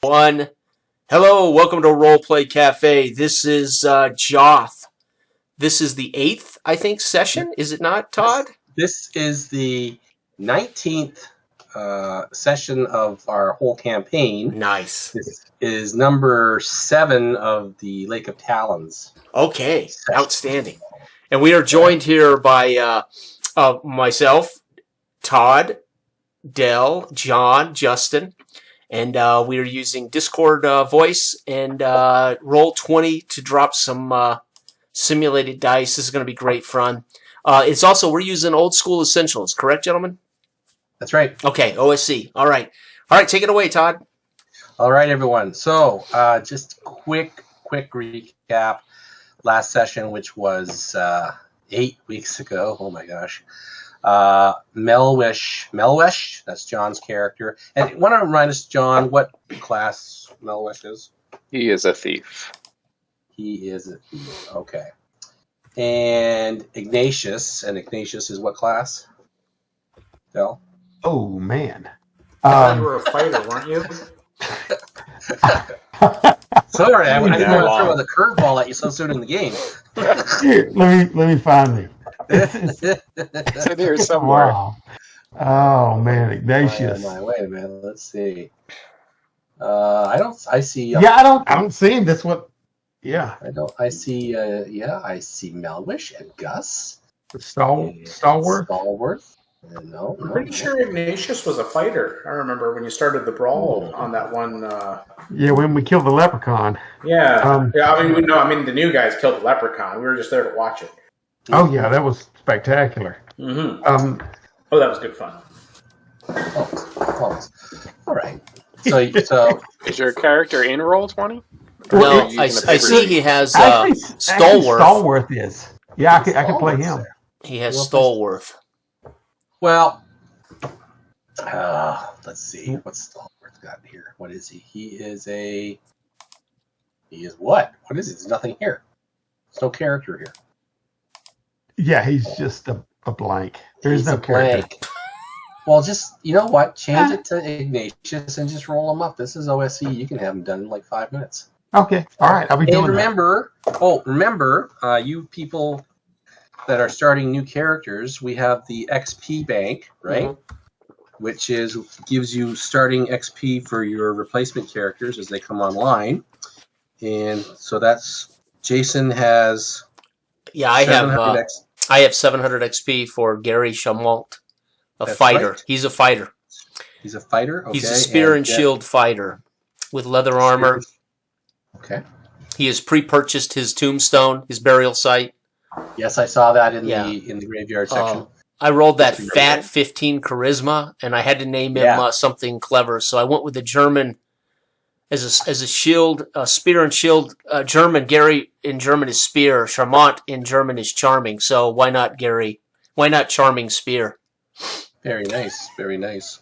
One. Hello, welcome to Roleplay Cafe. This is Joth. This is the 8th, I think, session. Is it not, Todd? This is the 19th session of our whole campaign. Nice. This is number 7 of the Lake of Talons. Okay, session. Outstanding. And we are joined here by myself, Todd, Dell, John, Justin. And we are using Discord voice and Roll20 to drop some simulated dice. This is going to be great fun. It's also, we're using Old School Essentials, correct, gentlemen? That's right. Okay, OSE. All right, take it away, Todd. All right, everyone. So just quick recap. Last session, which was 8 weeks ago. Oh, my gosh. Melwish, that's John's character. And want to remind us, John, what class Melwish is? He is a thief. He is a thief, okay. And Ignatius is what class? Phil? Oh, man. You were a fighter, weren't you? Sorry, I didn't want to throw the curveball at you so soon in the game. Here, let me find me. It's in here somewhere. Wow. Oh man, Ignatius. Wait a minute, let's see. I see. Yeah, I don't see him. That's what. Yeah. I see. I see Melwish and Gus. Stalworth. No. I'm pretty sure Ignatius was a fighter. I remember when you started the brawl on that one. Yeah, when we killed the leprechaun. Yeah. I mean, the new guys killed the leprechaun. We were just there to watch it. Oh yeah, that was spectacular. Mm-hmm. That was good fun. All right. So is your character in Roll20? No, I see he has Stalworth. Stalworth is. Yeah, I can play him. He has Stalworth. Well, let's see. What's Stalworth got here? What is he? He is what? What is it? There's nothing here. There's no character here. Yeah, he's just a blank. There's no character. Blank. Well, just, you know what? Change it to Ignatius and just roll him up. This is OSE. You can have him done in like 5 minutes. Okay. All right. I'll be doing that. Remember, you people that are starting new characters, we have the XP bank, right? Mm-hmm. Which gives you starting XP for your replacement characters as they come online. And so that's, Jason has... Yeah, I have 700 XP for Gary Chamalt, fighter. Right. He's a fighter. He's a fighter? Okay. He's a spear and shield fighter with leather armor. Okay. He has pre-purchased his tombstone, his burial site. Yes, I saw that in the graveyard section. I rolled that fat 15 charisma, and I had to name him something clever. So I went with the German as a shield, spear and shield. German, Gary in German is spear. Charmant in German is charming. So why not Gary? Why not charming spear? Very nice, very nice.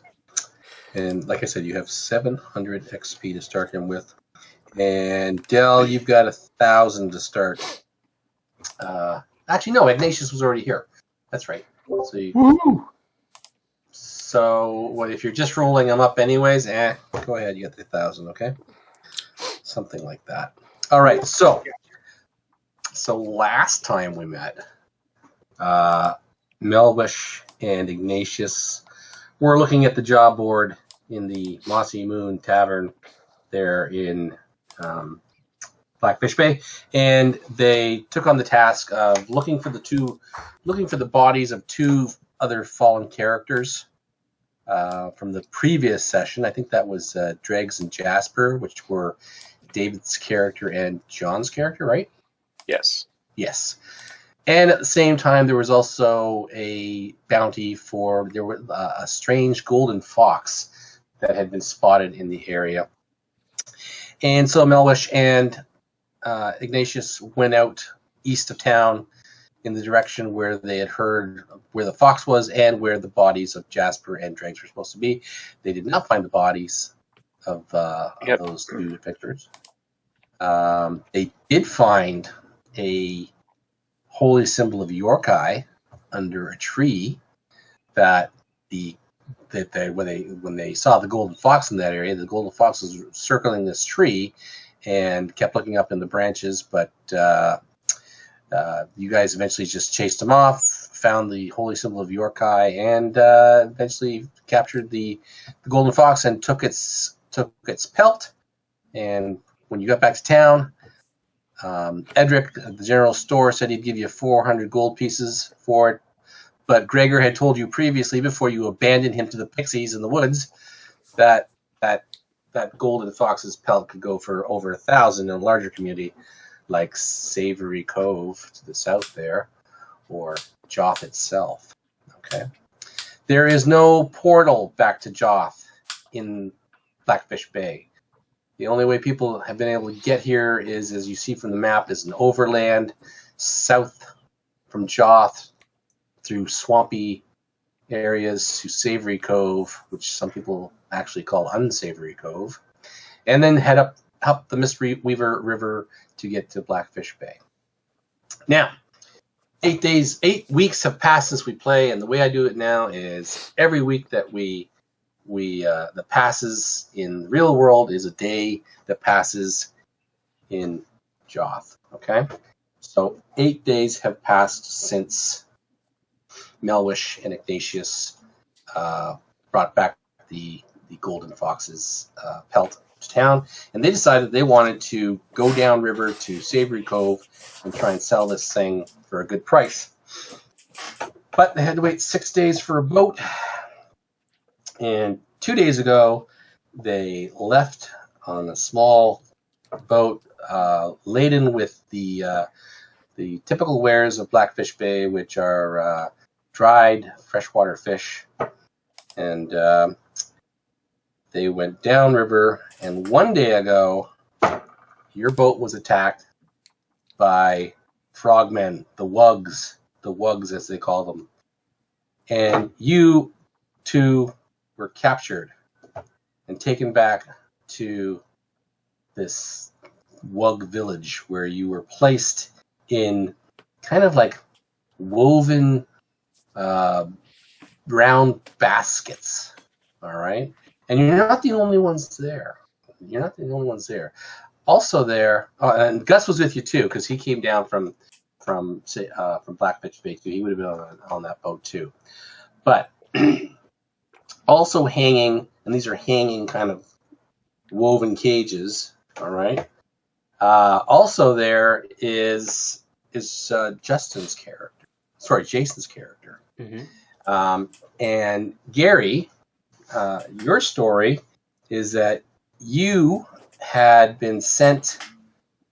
And like I said, you have 700 XP to start him with. And Dell, you've got 1,000 to start. Actually, no, Ignatius was already here. That's right. So if you're just rolling them up anyways, go ahead, you got the 1,000, okay? Something like that. All right, so last time we met, Melwish and Ignatius were looking at the job board in the Mossy Moon Tavern there in Blackfish Bay, and they took on the task of looking for the bodies of 2 other fallen characters from the previous session. I think that was Dregs and Jasper, which were David's character and John's character, right? Yes. And at the same time, there was also a bounty for a strange golden fox that had been spotted in the area. And so Melwish and Ignatius went out east of town in the direction where they had heard where the fox was and where the bodies of Jasper and Dregs were supposed to be. They did not find the bodies of those 2 victors. They did find a holy symbol of Yorkai under a tree that the that when they saw the golden fox in that area, the golden fox was circling this tree and kept looking up in the branches, but you guys eventually just chased him off, found the holy symbol of Yorkai, and eventually captured the golden fox and took its pelt. And when you got back to town, Edric at the general store said he'd give you 400 gold pieces for it, but Gregor had told you previously, before you abandoned him to the pixies in the woods, that golden fox's pelt could go for over 1,000 in a larger community like Savory Cove to the south there, or Joth itself. Okay, there is no portal back to Joth in Blackfish Bay. The only way people have been able to get here is, as you see from the map, is an overland south from Joth through swampy areas to Savory Cove, which some people actually call Unsavory Cove, and then head up the Mistweaver River to get to Blackfish Bay. Now, 8 weeks have passed since we play, and the way I do it now is every week that that passes in the real world is a day that passes in Joth. Okay, so 8 days have passed since Melwish and Ignatius brought back the golden fox's pelt to town, and they decided they wanted to go downriver to Savory Cove and try and sell this thing for a good price. But they had to wait 6 days for a boat, and 2 days ago they left on a small boat laden with the typical wares of Blackfish Bay, which are dried freshwater fish, and they went downriver. And 1 day ago, your boat was attacked by frogmen, the wugs as they call them, and you two were captured and taken back to this wug village, where you were placed in kind of like woven round baskets. All right, and you're not the only ones there. Also there, and Gus was with you too, because he came down from Blackfish Bay too. He would have been on that boat too. But also hanging, and these are hanging kind of woven cages. All right. Also there is Jason's character. Mm-hmm. And Gary, your story is that you had been sent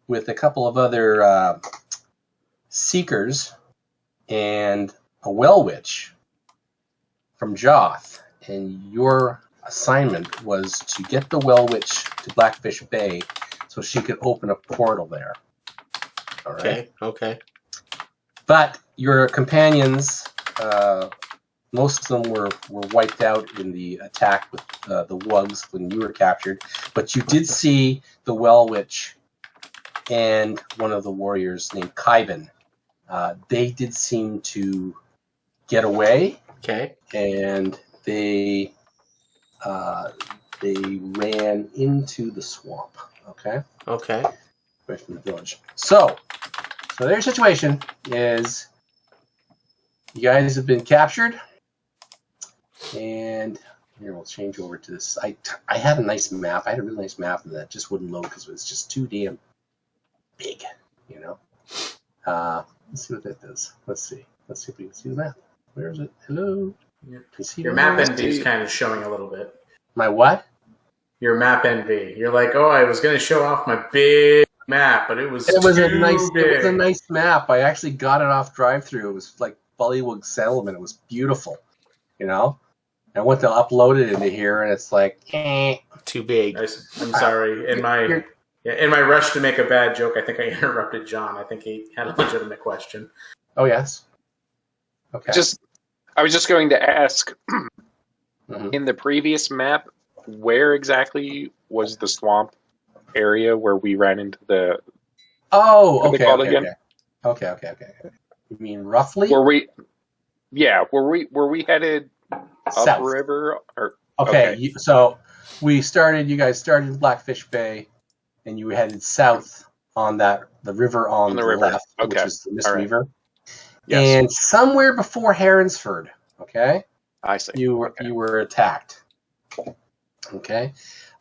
with a couple of other seekers and a well witch from Joth, and your assignment was to get the well witch to Blackfish Bay so she could open a portal there. All right. Okay. But your companions, most of them were wiped out in the attack with the wugs when you were captured. But you did see the well witch and one of the warriors named Kaiban. They did seem to get away. Okay. And they ran into the swamp. Okay. Away from the village. So their situation is, you guys have been captured, and here we'll change over to this. I had a nice map. I had a really nice map, and that just wouldn't load because it was just too damn big. You know. Let's see what that does. Let's see if we can see the map. Where is it? Hello. Your map envy is kind of showing a little bit. My what? Your map envy. You're like, oh, I was going to show off my big map, but it was a nice map. I actually got it off drive-through. It was like Bullywug Settlement. It was beautiful, you know. I went to upload it into here, and it's like, too big. I'm sorry. In my rush to make a bad joke, I think I interrupted John. I think he had a legitimate question. Oh yes. Okay. I was just going to ask. Mm-hmm. In the previous map, where exactly was the swamp area where we ran into the? Oh, okay. You mean roughly? Were we headed South. upriver? Or Okay, so you guys started in Blackfish Bay, and you headed south on the river on the river. left, Okay. which is the Mist All right. River. Yes. And somewhere before Heronsford, okay, I see. you were attacked. Okay,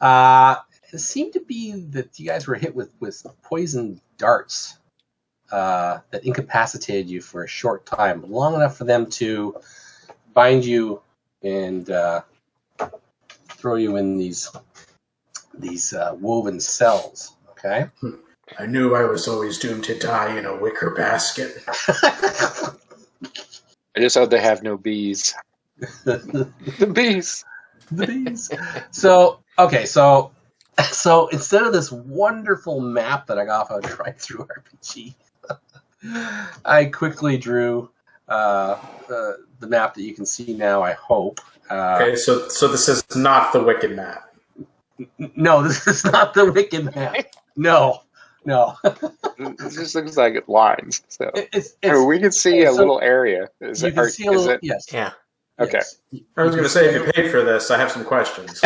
it seemed to be that you guys were hit with poison darts that incapacitated you for a short time, long enough for them to bind you and throw you in these woven cells. Okay. I knew I was always doomed to die in a wicker basket. I just hope they have no bees. The bees. The bees. So instead of this wonderful map that I got off of Drive-Thru RPG, I quickly drew the map that you can see now. I hope. Okay, so this is not the Wicked map. No, this is not the Wicked map. No. It just looks like lines. So we can see a so little area. Yes. Yeah. Okay. Yes. I was going to say, if you paid for this, I have some questions.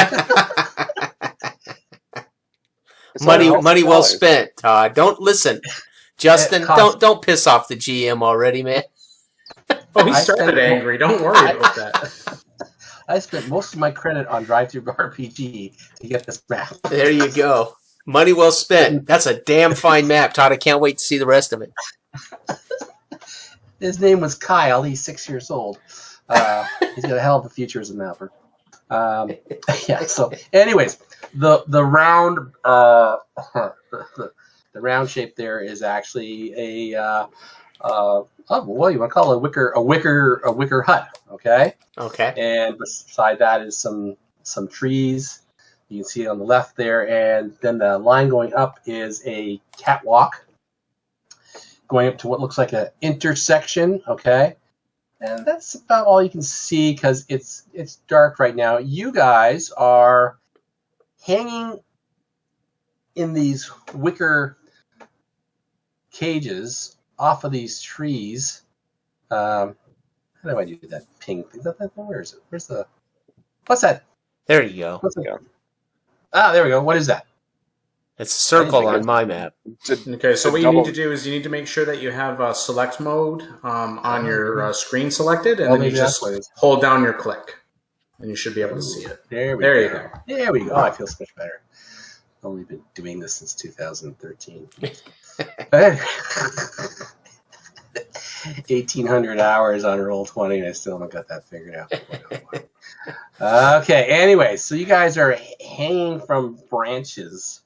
Money well spent, Todd. Don't listen, Justin. Don't piss off the GM already, man. Oh, he started angry. Don't worry about that. I spent most of my credit on Drive-Thru RPG to get this map. There you go. Money well spent. That's a damn fine map, Todd. I can't wait to see the rest of it. His name was Kyle. He's 6 years old. He's got a hell of a future as a mapper. Yeah. So, anyways, the round the round shape there is actually a what do you want to call it? A wicker hut. Okay. Okay. And beside that is some trees. You can see it on the left there, and then the line going up is a catwalk going up to what looks like an intersection. Okay. And that's about all you can see because it's dark right now. You guys are hanging in these wicker cages off of these trees. How do I do that ping thing? Where is it? What's that? There you go. There we go. What is that? It's a circle on my map. Okay, so what you need to do is you need to make sure that you have select mode on your screen selected, and then you just hold down your click, and you should be able to see it. There you go. There we go. Oh, I feel so much better. I've only been doing this since 2013. 1,800 hours on Roll20, and I still haven't got that figured out. Okay, anyway, so you guys are hanging from branches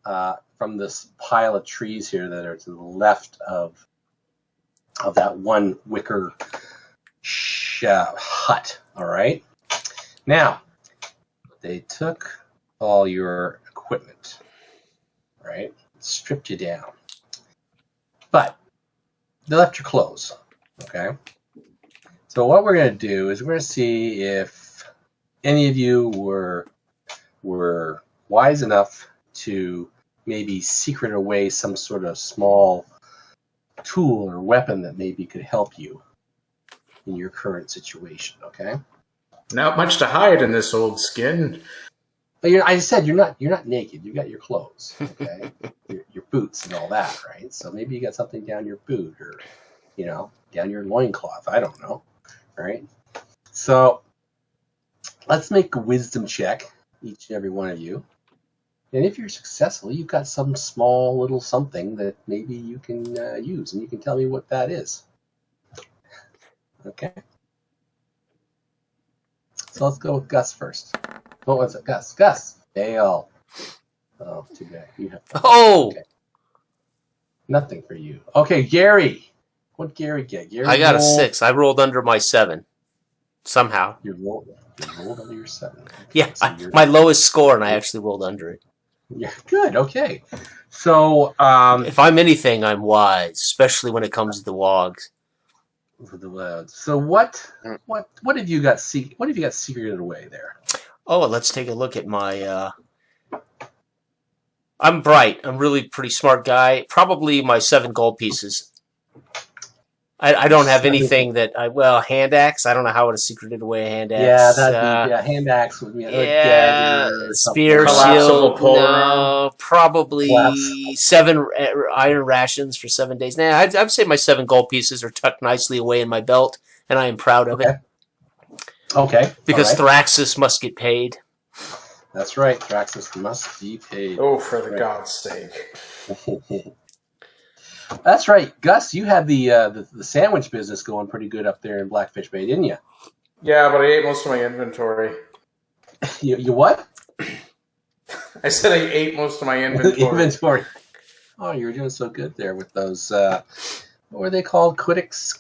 from this pile of trees here that are to the left of that one wicker hut. All right. Now, they took all your equipment, right? Stripped you down, but they left your clothes. Okay. So what we're going to do is we're going to see if any of you were wise enough to maybe secret away some sort of small tool or weapon that maybe could help you in your current situation. Okay. Not much to hide in this old skin. But I said you're not naked. You got your clothes. Okay. your boots and all that, right? So maybe you got something down your boot or down your loincloth. I don't know. All right. So let's make a wisdom check, each and every one of you. And if you're successful, you've got some small little something that maybe you can use, and you can tell me what that is. Okay. So let's go with Gus first. What was it? Gus. Fail. Oh, too bad. You have. Okay. Nothing for you. Okay, Gary. What'd Gary get? Gary I got a 6. I rolled under my 7. Somehow. You rolled under your 7. Okay. Yeah, So my lowest score, and I actually rolled under it. Yeah, good. Okay. So, if I'm anything, I'm wise, especially when it comes to the wogs. So what have you got? What have you got secreted away there? Oh, let's take a look at my. I'm bright. I'm really pretty smart guy. Probably my 7 gold pieces. I don't have anything that hand axe. I don't know how I would have secreted away a hand axe. Yeah, that'd be hand axe would be a dagger or spear Collapsible shield. pole Probably Collapse. 7 iron rations for 7 days. Nah, I'd say my 7 gold pieces are tucked nicely away in my belt, and I am proud of it. Okay. Because Thraxus must get paid. That's right. Thraxus must be paid. Oh, for the God's sake. That's right. Gus, you had the sandwich business going pretty good up there in Blackfish Bay, didn't you? Yeah, but I ate most of my inventory. You what? I said I ate most of my inventory. Oh, you were doing so good there with those, what were they called? Quiddix?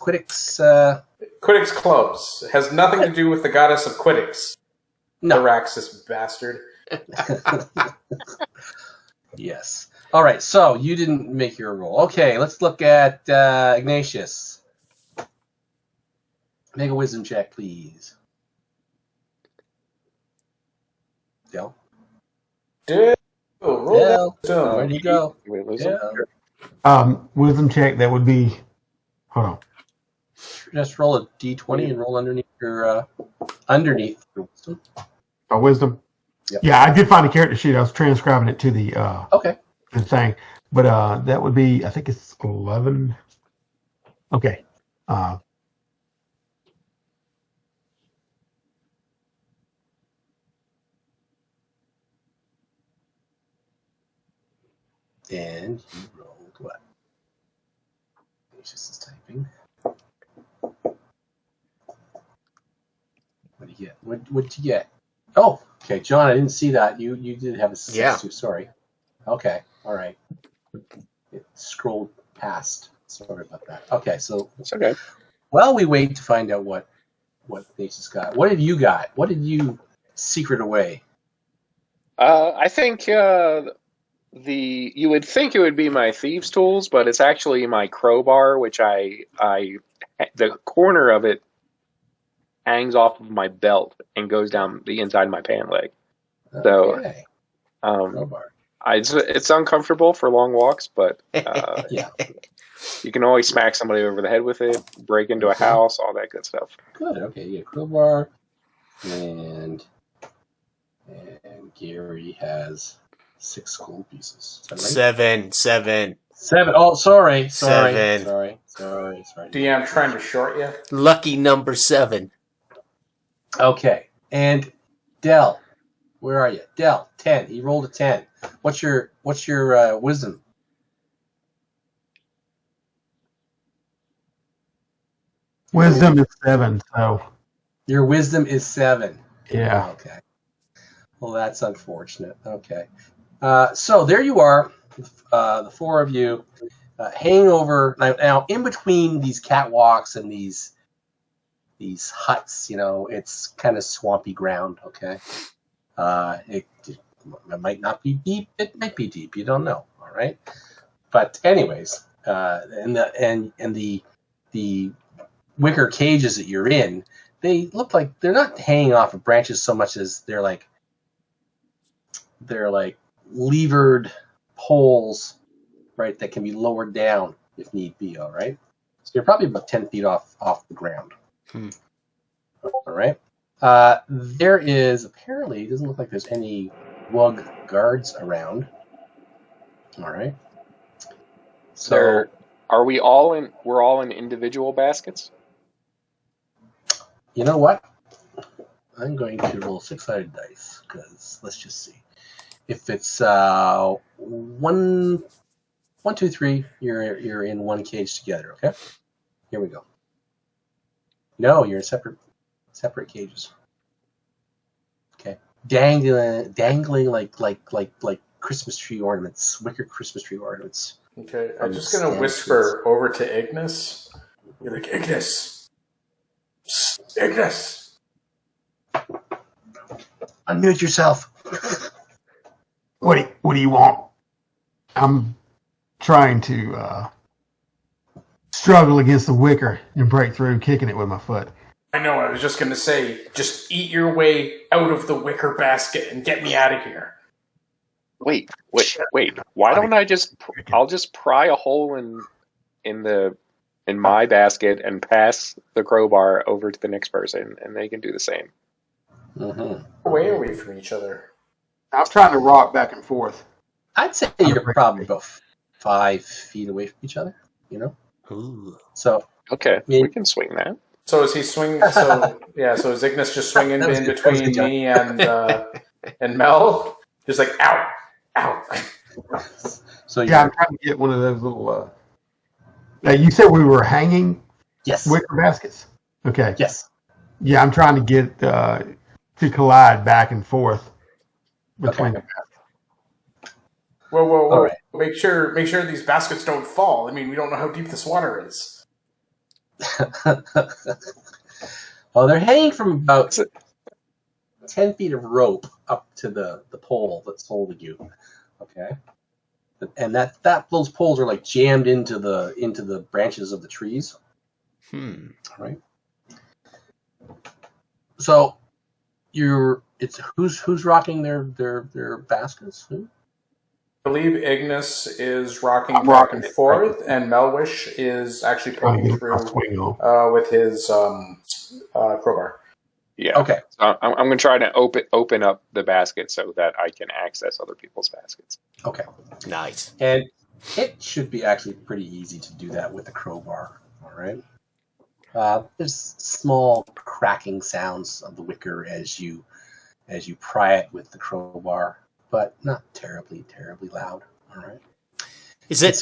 Quiddix clubs. It has nothing to do with the goddess of Quiddix. No. Araxis bastard. Yes. All right, so you didn't make your roll. Okay, let's look at Ignatius. Make a wisdom check, please. Del? Roll Del. Where'd he go? Wisdom check, that would be... Hold on. Just roll a d20 and roll underneath your wisdom. Oh, wisdom? Yep. Yeah, I did find a character sheet. I was transcribing it to the Okay. the thing. But that would be, I think it's 11. Okay. And you rolled what? Ignatius is typing. What did you get? What did you get? Oh, okay, John, I didn't see that. You did have a 6 too. Sorry. Okay, all right. It scrolled past. Sorry about that. Okay, so It's okay. while we wait to find out what Ignatius got, what have you got? What did you secret away? I think you would think it would be my thieves' tools, but it's actually my crowbar, which the corner of it hangs off of my belt and goes down the inside of my pant leg. Okay. So, Crowbar. it's uncomfortable for long walks, but Yeah. you can always smack somebody over the head with it, break into a house, all that good stuff. Good. Okay, yeah, crowbar, and Gary has 6 gold pieces. Is that right? 7. 7. Oh, sorry. 7. Sorry. DM trying to short you. Lucky number 7. Okay, and Del, where are you? Del, 10. He rolled a 10. What's your wisdom? Wisdom is 7, so Your wisdom is 7. yeah. Okay. Well, that's unfortunate. Okay. So there you are, the 4 of you, hanging over. Now, in between these catwalks and these huts, it's kind of swampy ground, okay? It might not be deep. It might be deep. You don't know, all right? But anyways, and the wicker cages that you're in, they look like they're not hanging off of branches so much as they're like levered poles, right, that can be lowered down if need be, all right? So you're probably about 10 feet off the ground. All right. There is apparently, it doesn't look like there's any wug guards around. All right. So Are we all in? We're all in individual baskets. you know what? I'm going to roll 6-sided dice because let's just see. If it's 1, 2, 3, you're in one cage together. Okay. Here we go. No, you're in separate cages. Okay. Dangling like Christmas tree ornaments, wicker Christmas tree ornaments. Okay, I'm just going to whisper over to Ignis. You're like, Ignis! Ignis! Unmute yourself. What do you want? I'm trying to struggle against the wicker and break through, kicking it with my foot. I know, I was just going to say, just eat your way out of the wicker basket and get me out of here. Wait. Why don't I'll just pry a hole in the in my basket and pass the crowbar over to the next person, and they can do the same. Mm-hmm. Way away from each other. I'm trying to rock back and forth. I'd say you're probably about 5 feet away from each other. You know. Ooh. So Okay, we can swing that. So is he swinging? So is Ignis just swinging in between me and Mel? Just like ow, ow. So I'm trying to get one of those little. You said we were hanging. Yes. Wicker baskets. Okay. Yes. Yeah, I'm trying to get to collide back and forth between the baskets. Whoa! All right. Make sure these baskets don't fall. I mean, we don't know how deep this water is. Well, they're hanging from about 10 feet of rope up to the pole that's holding you. Okay, and those poles are like jammed into the branches of the trees. All right. So who's rocking their baskets? Who? I believe Ignis is rocking back and forth, and Melwish is actually poking through with his crowbar. Yeah. Okay. So I'm going to try to open up the basket so that I can access other people's baskets. Okay. Nice. And it should be actually pretty easy to do that with the crowbar. All right. There's small cracking sounds of the wicker as you pry it with the crowbar, but not terribly loud. All right. Is it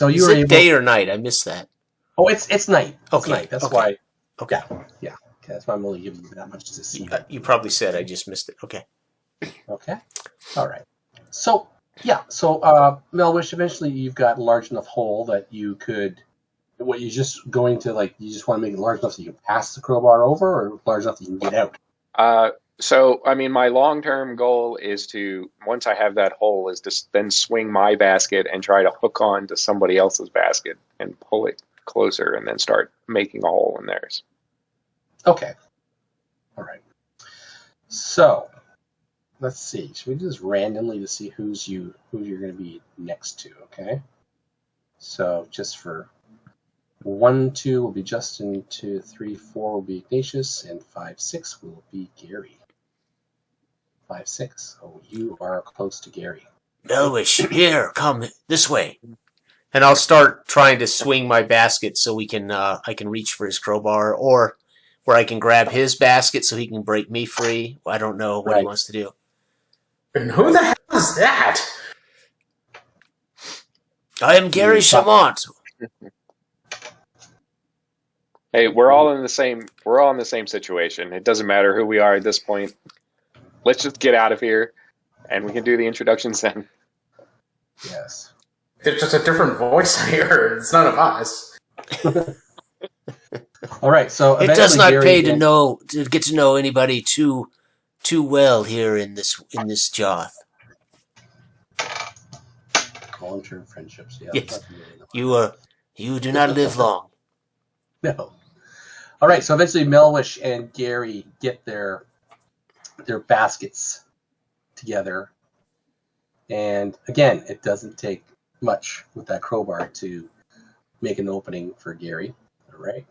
day or night? I missed that. Oh, it's night. Okay. It's night. That's why. Okay. Yeah. That's why I'm only giving you that much to see. You probably said I just missed it. Okay. Okay. All right. So Melwish, eventually you've got a large enough hole that you could. What you just going to you just want to make it large enough so you can pass the crowbar over, or large enough that you can get out? So, I mean, my long-term goal is to, once I have that hole, is to then swing my basket and try to hook on to somebody else's basket and pull it closer and then start making a hole in theirs. Okay. All right. So, let's see. Should we do this randomly to see who you're going to be next to, okay? So, just for 1, 2 will be Justin, 2, 3, 4 will be Ignatius, and 5, 6 will be Gary. 5, 6. Oh, you are close to Gary. Melwish, here, come this way. And I'll start trying to swing my basket so I can reach for his crowbar, or where I can grab his basket so he can break me free. I don't know what he wants to do. And who the hell is that? I am Gary Chamont. Hey, we're all in the same situation. It doesn't matter who we are at this point. Let's just get out of here, and we can do the introductions then. Yes. It's just a different voice I heard. It's none of us. All right, so it does not pay to get to know anybody too well here in this Joth. Long-term friendships, yeah. Yes. You do not live long. No. All right, so eventually Melwish and Gary get their baskets together, and again, it doesn't take much with that crowbar to make an opening for Gary. All right.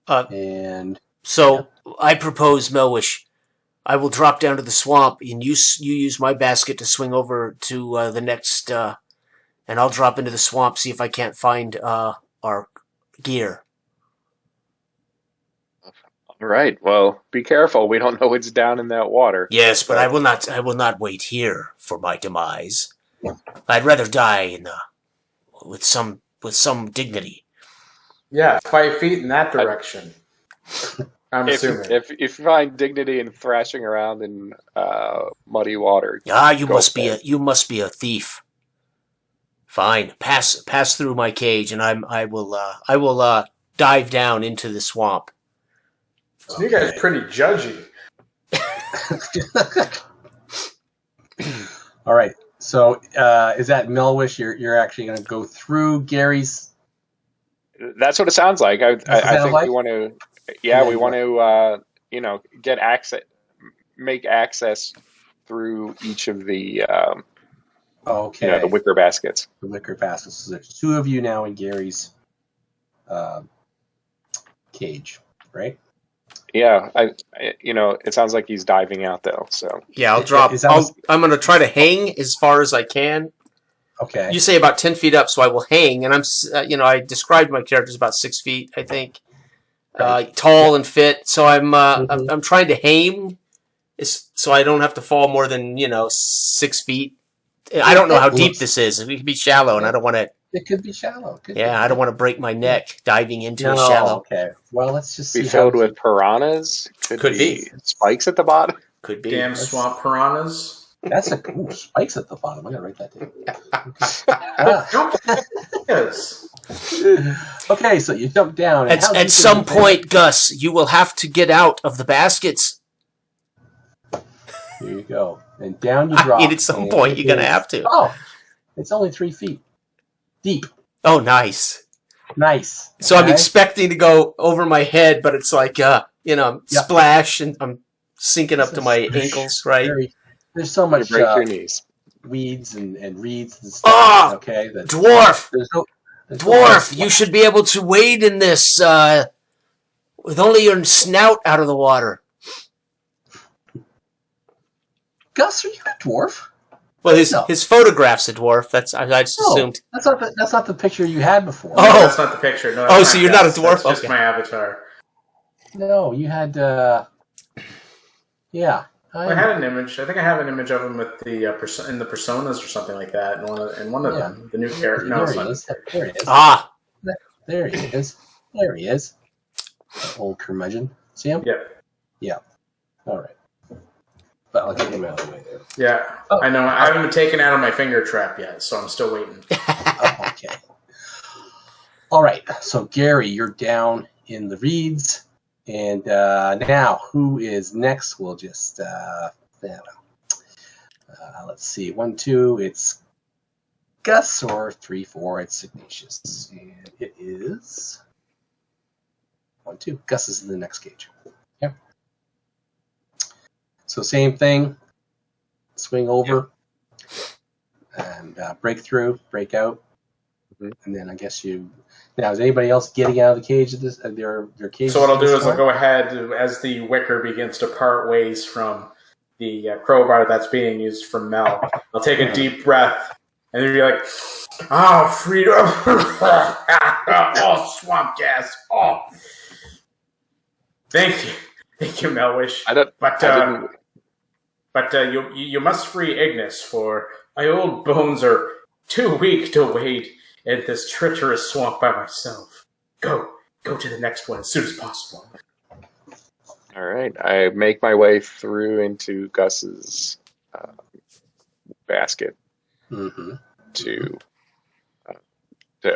I propose, Melwish, I will drop down to the swamp, and you use my basket to swing over to the next, and I'll drop into the swamp, see if I can't find our gear. All right. Well, be careful. We don't know what's down in that water. Yes, but I will not wait here for my demise. I'd rather die with some dignity. Yeah, 5 feet in that direction. I'm assuming. If you find dignity in thrashing around in muddy water, you must be a thief. Fine, pass through my cage, and I will dive down into the swamp. So you guys are pretty judgy. All right. So is that Melwish? You're actually going to go through Gary's. That's what it sounds like. I think we want to. Yeah, we want to. Get access, make access through each of the. The wicker baskets. The wicker baskets. So there's 2 of you now in Gary's cage, right? Yeah, it sounds like he's diving out though. So Yeah, I'll drop. I'm going to try to hang as far as I can. Okay. You say about 10 feet up, so I will hang. And I described my character as about 6 feet, I think, Right. tall and fit. So I'm trying to hang, so I don't have to fall more than 6 feet. I don't know how deep this is. It could be shallow, and I don't want to. It could be shallow. I don't want to break my neck diving into a shallow. Okay. Well, let's just see. Be filled with piranhas. Could be spikes at the bottom. Could be damn swamp piranhas. That's spikes at the bottom. I gotta write that down. Yes. Okay, so you jump down. At some point, Gus, you will have to get out of the baskets. Here you go, and down you drop. At some point, you're gonna have to. Oh, it's only 3 feet deep. Oh, nice. Nice. So I'm expecting to go over my head, but it's like splash, and I'm sinking up to my ankles, right? There's so much break your knees. Weeds and reeds and stuff. Okay, dwarf. Dwarf, you should be able to wade in this with only your snout out of the water. Gus, are you a dwarf? Well, his photograph's a dwarf. I just assumed. That's not the picture you had before. Oh, that's not the picture. No, so you're not a dwarf? That's just my avatar. No, you had. Yeah. I had an image. I think I have an image of him with the in the personas or something like that. In one of them, the new character. No, it's not. There he is. There he is. There he is. Old curmudgeon. See him? Yep. Yeah. All right. But I'll get him out of the way there. Yeah, I know. I haven't been taken out of my finger trap yet, so I'm still waiting. Okay. All right. So Gary, you're down in the reeds. And now, who is next? We'll just, let's see. 1, 2, it's Gus, or 3, 4, it's Ignatius. And it is 1, 2. Gus is in the next cage. Okay. So same thing. Swing over. And break through, break out. Mm-hmm. And then I guess now, is anybody else getting out of the cage at this? Their cage. So what I'll do is I'll go ahead as the wicker begins to part ways from the crowbar that's being used from Mel. I'll take a deep breath and then be like, "Oh, freedom! Oh, swamp gas! Oh, thank you, Melwish. But you must free Ignis, for my old bones are too weak to wade in this treacherous swamp by myself. Go to the next one as soon as possible." All right, I make my way through into Gus's basket to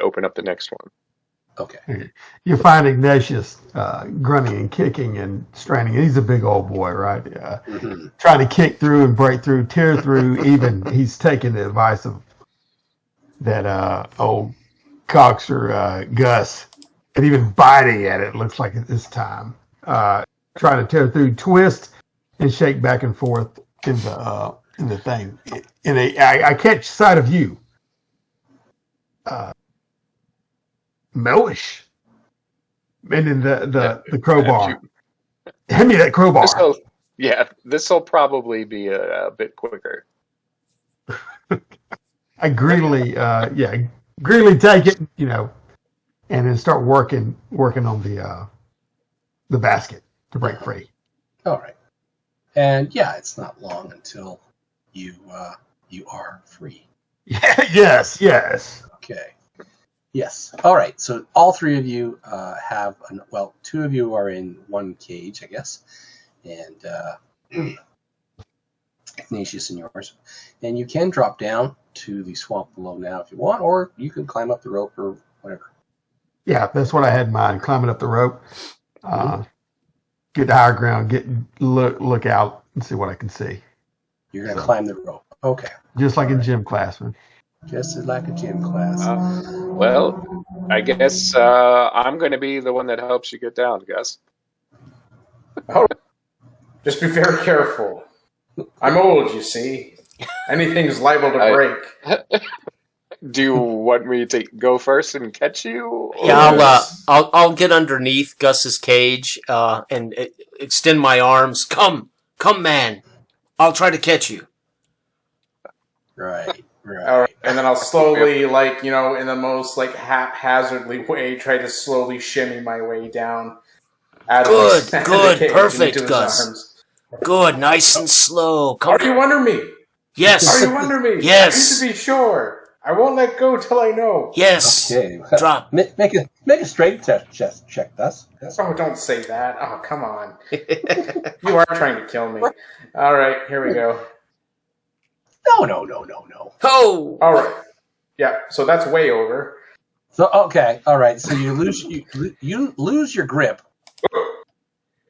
open up the next one. Okay. You find Ignatius grunting and kicking and straining. He's a big old boy, right? Trying to kick through and break through, tear through. Even he's taking the advice of that old coxer Gus, and even biting at it looks like at this time. Trying to tear through, twist, and shake back and forth in the thing. I catch sight of you, Melwish, and then the crowbar. Hand me that crowbar. This will probably be a bit quicker. I greedily take it, and then start working on the basket to break free. All right, and it's not long until you are free. Yes. Okay. Yes. All right. So all 3 of you have 2 of you are in one cage, I guess, and Ignatius and yours, and you can drop down to the swamp below now if you want, or you can climb up the rope or whatever. Yeah, that's what I had in mind. Climbing up the rope, get to higher ground, look out and see what I can see. You're gonna climb the rope. Okay. Just like in gym class, man. Just like a gym class. Well, I guess I'm going to be the one that helps you get down, Gus. Oh, just be very careful. I'm old, you see. Anything's liable to break. Do you want me to go first and catch you? Yeah, I'll get underneath Gus's cage and extend my arms. Come, man. I'll try to catch you. Right. All right, and then I'll slowly, like, in the most like haphazardly way, try to slowly shimmy my way down. Out Good, of the good, cage perfect, into his Gus. arms. Good, nice and slow. Come. Are you under me? Yes. Are you under me? Yes. I need to be sure. I won't let go till I know. Yes. Okay. Drop. Make a strength test check, Gus. Oh, don't say that. Oh, come on. You are trying to kill me. All right, here we go. No. Oh. All right. Yeah, so that's way over. So okay, all right. So you lose your grip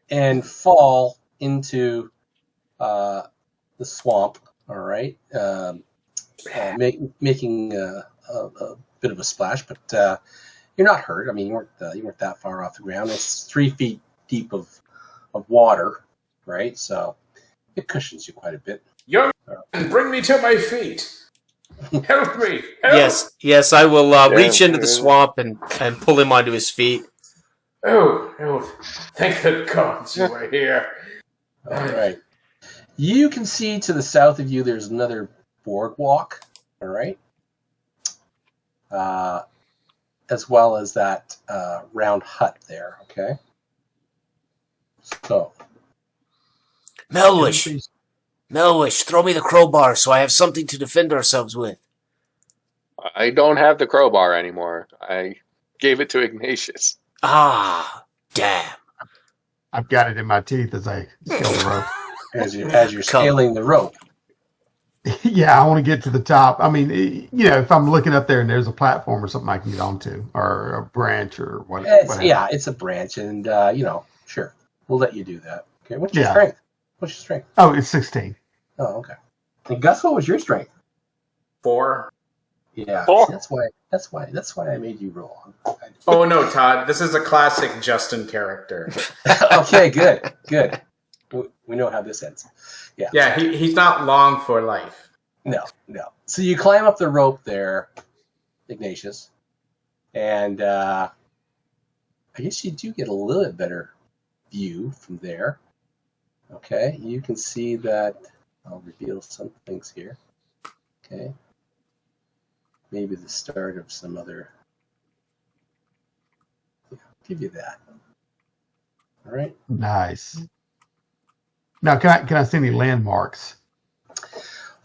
and fall into the swamp. All right, making a bit of a splash, but you're not hurt. I mean, you weren't that far off the ground. It's 3 feet deep of water, right? So it cushions you quite a bit. Young man, bring me to my feet. Help me. Help. Yes, I will reach into the swamp and pull him onto his feet. Oh, thank the gods you are here. All right. You can see to the south of you there's another boardwalk, all right? As well as that round hut there, okay? So. Melwish, throw me the crowbar so I have something to defend ourselves with. I don't have the crowbar anymore. I gave it to Ignatius. Ah, damn. I've got it in my teeth as I scale the rope. As you're scaling the rope. Yeah, I want to get to the top. I mean, if I'm looking up there and there's a platform or something I can get onto, or a branch or whatever. Yeah, it's a branch, and sure, we'll let you do that. Okay, what's your strength? What's your strength? Oh, it's 16. Oh, okay. And Gus, what was your strength? 4. Yeah, 4. That's why I made you roll. Oh no, Todd, this is a classic Justin character. Okay, good. We know how this ends. Yeah. Yeah, he's not long for life. No. So you climb up the rope there, Ignatius, and I guess you do get a little bit better view from there. Okay, you can see that. I'll reveal some things here. Okay. Maybe the start of some other. Yeah, I'll give you that. All right. Nice. Now, can I see any landmarks?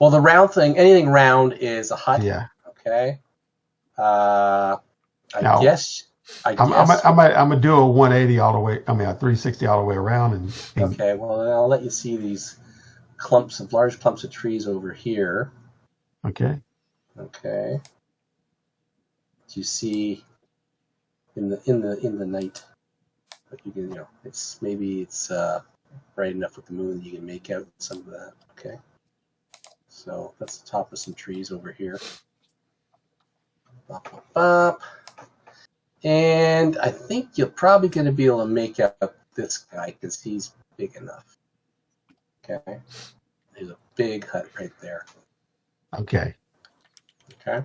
Well, the round thing, anything round is a hut. Yeah. Okay. I guess. I'm gonna do a 180 all the way. I mean, a 360 all the way around. And Okay. Well, then I'll let you see these large clumps of trees over here. Okay. Okay. You see in the night, but you can it's bright enough with the moon that you can make out some of that. Okay. So that's the top of some trees over here. Up. And I think you're probably going to be able to make out this guy because he's big enough. Okay. There's a big hut right there. Okay. Okay.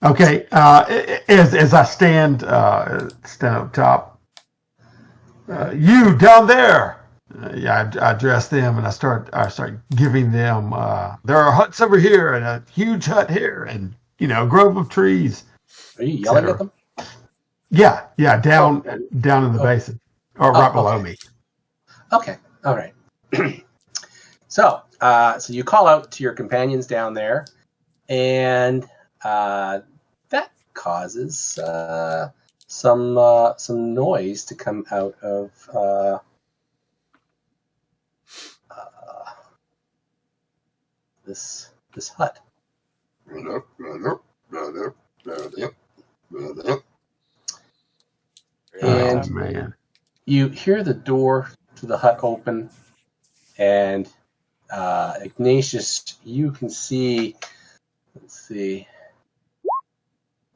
Okay. As I stand up top, you down there. I address them and I start giving them. There are huts over here and a huge hut here and a grove of trees. Are you yelling at them? Yeah, down in the basin or right below me. Okay. All right. So you call out to your companions down there, and that causes some noise to come out of this hut. And man, you hear the door to the hut open, and Ignatius, you can see. Let's see.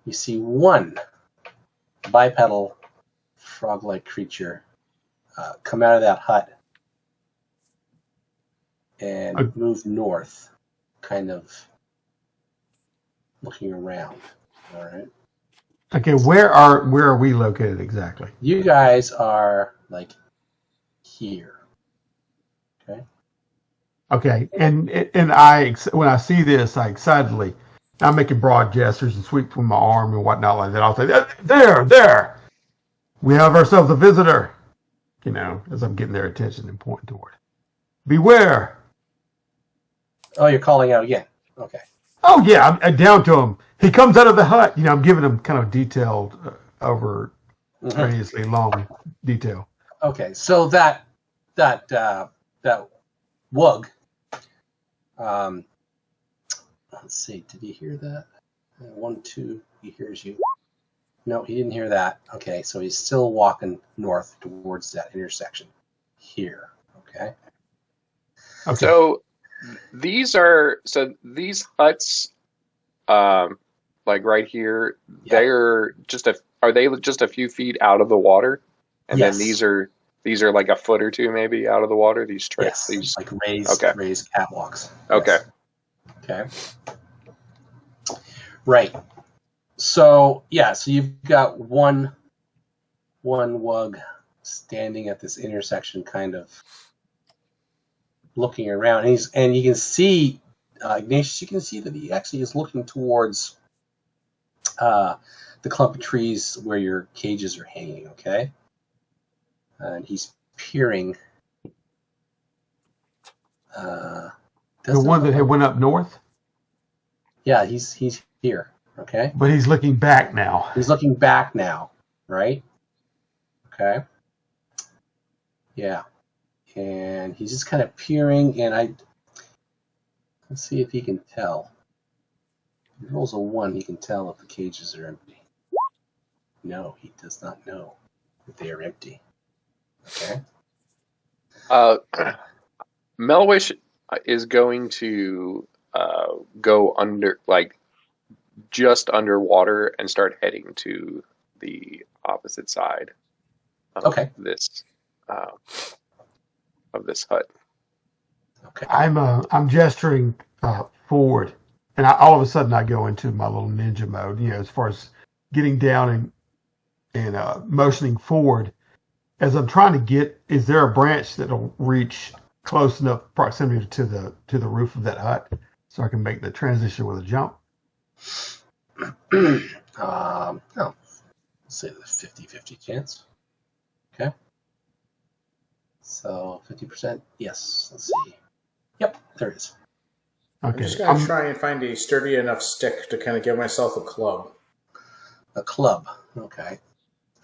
You see one bipedal frog-like creature come out of that hut and move north, kind of looking around. All right. Okay, where are we located exactly? You guys are like here. Okay. Okay, and I when I see this, I excitedly, I'm making broad gestures and sweep with my arm and whatnot like that. I'll say, there, we have ourselves a visitor. You know, as I'm getting their attention and pointing toward it. Beware. Oh, you're calling out again. Okay. Oh yeah, I'm down to him. He comes out of the hut. You know, I'm giving him kind of detailed, over previously long detail. Okay, so that wug. Let's see. Did he hear that? 1, 2. He hears you. No, he didn't hear that. Okay, so he's still walking north towards that intersection here. Okay. Okay. So these huts, like right here, Yeah. are they just a few feet out of the water, and Yes. then these are like a foot or two maybe out of the water. These Yes, these. like raised catwalks. Okay. Yes. Okay. Right. So yeah, so you've got one wug standing at this intersection, kind of looking around, and you can see Ignatius. You can see that he actually is looking towards the clump of trees where your cages are hanging. Okay, and he's peering. The one that had went up north? Yeah, he's here. Okay. But he's looking back now. He's looking back now, right? Okay. Yeah. And he's just kind of peering, and let's see if he can tell. If he rolls a 1, he can tell if the cages are empty. No, he does not know that they are empty. Okay. Melwish is going to go under, like, just underwater and start heading to the opposite side of this hut. Okay. I'm gesturing forward, and all of a sudden I go into my little ninja mode. You know, as far as getting down and motioning forward. As I'm trying to get, is there a branch that'll reach close enough proximity to the roof of that hut so I can make the transition with a jump? No. Let's say there's 50-50 chance. Okay. So 50%. Yes. Let's see. Yep, there is. Okay. I'm just going to try and find a sturdy enough stick to kind of give myself a club. A club. Okay.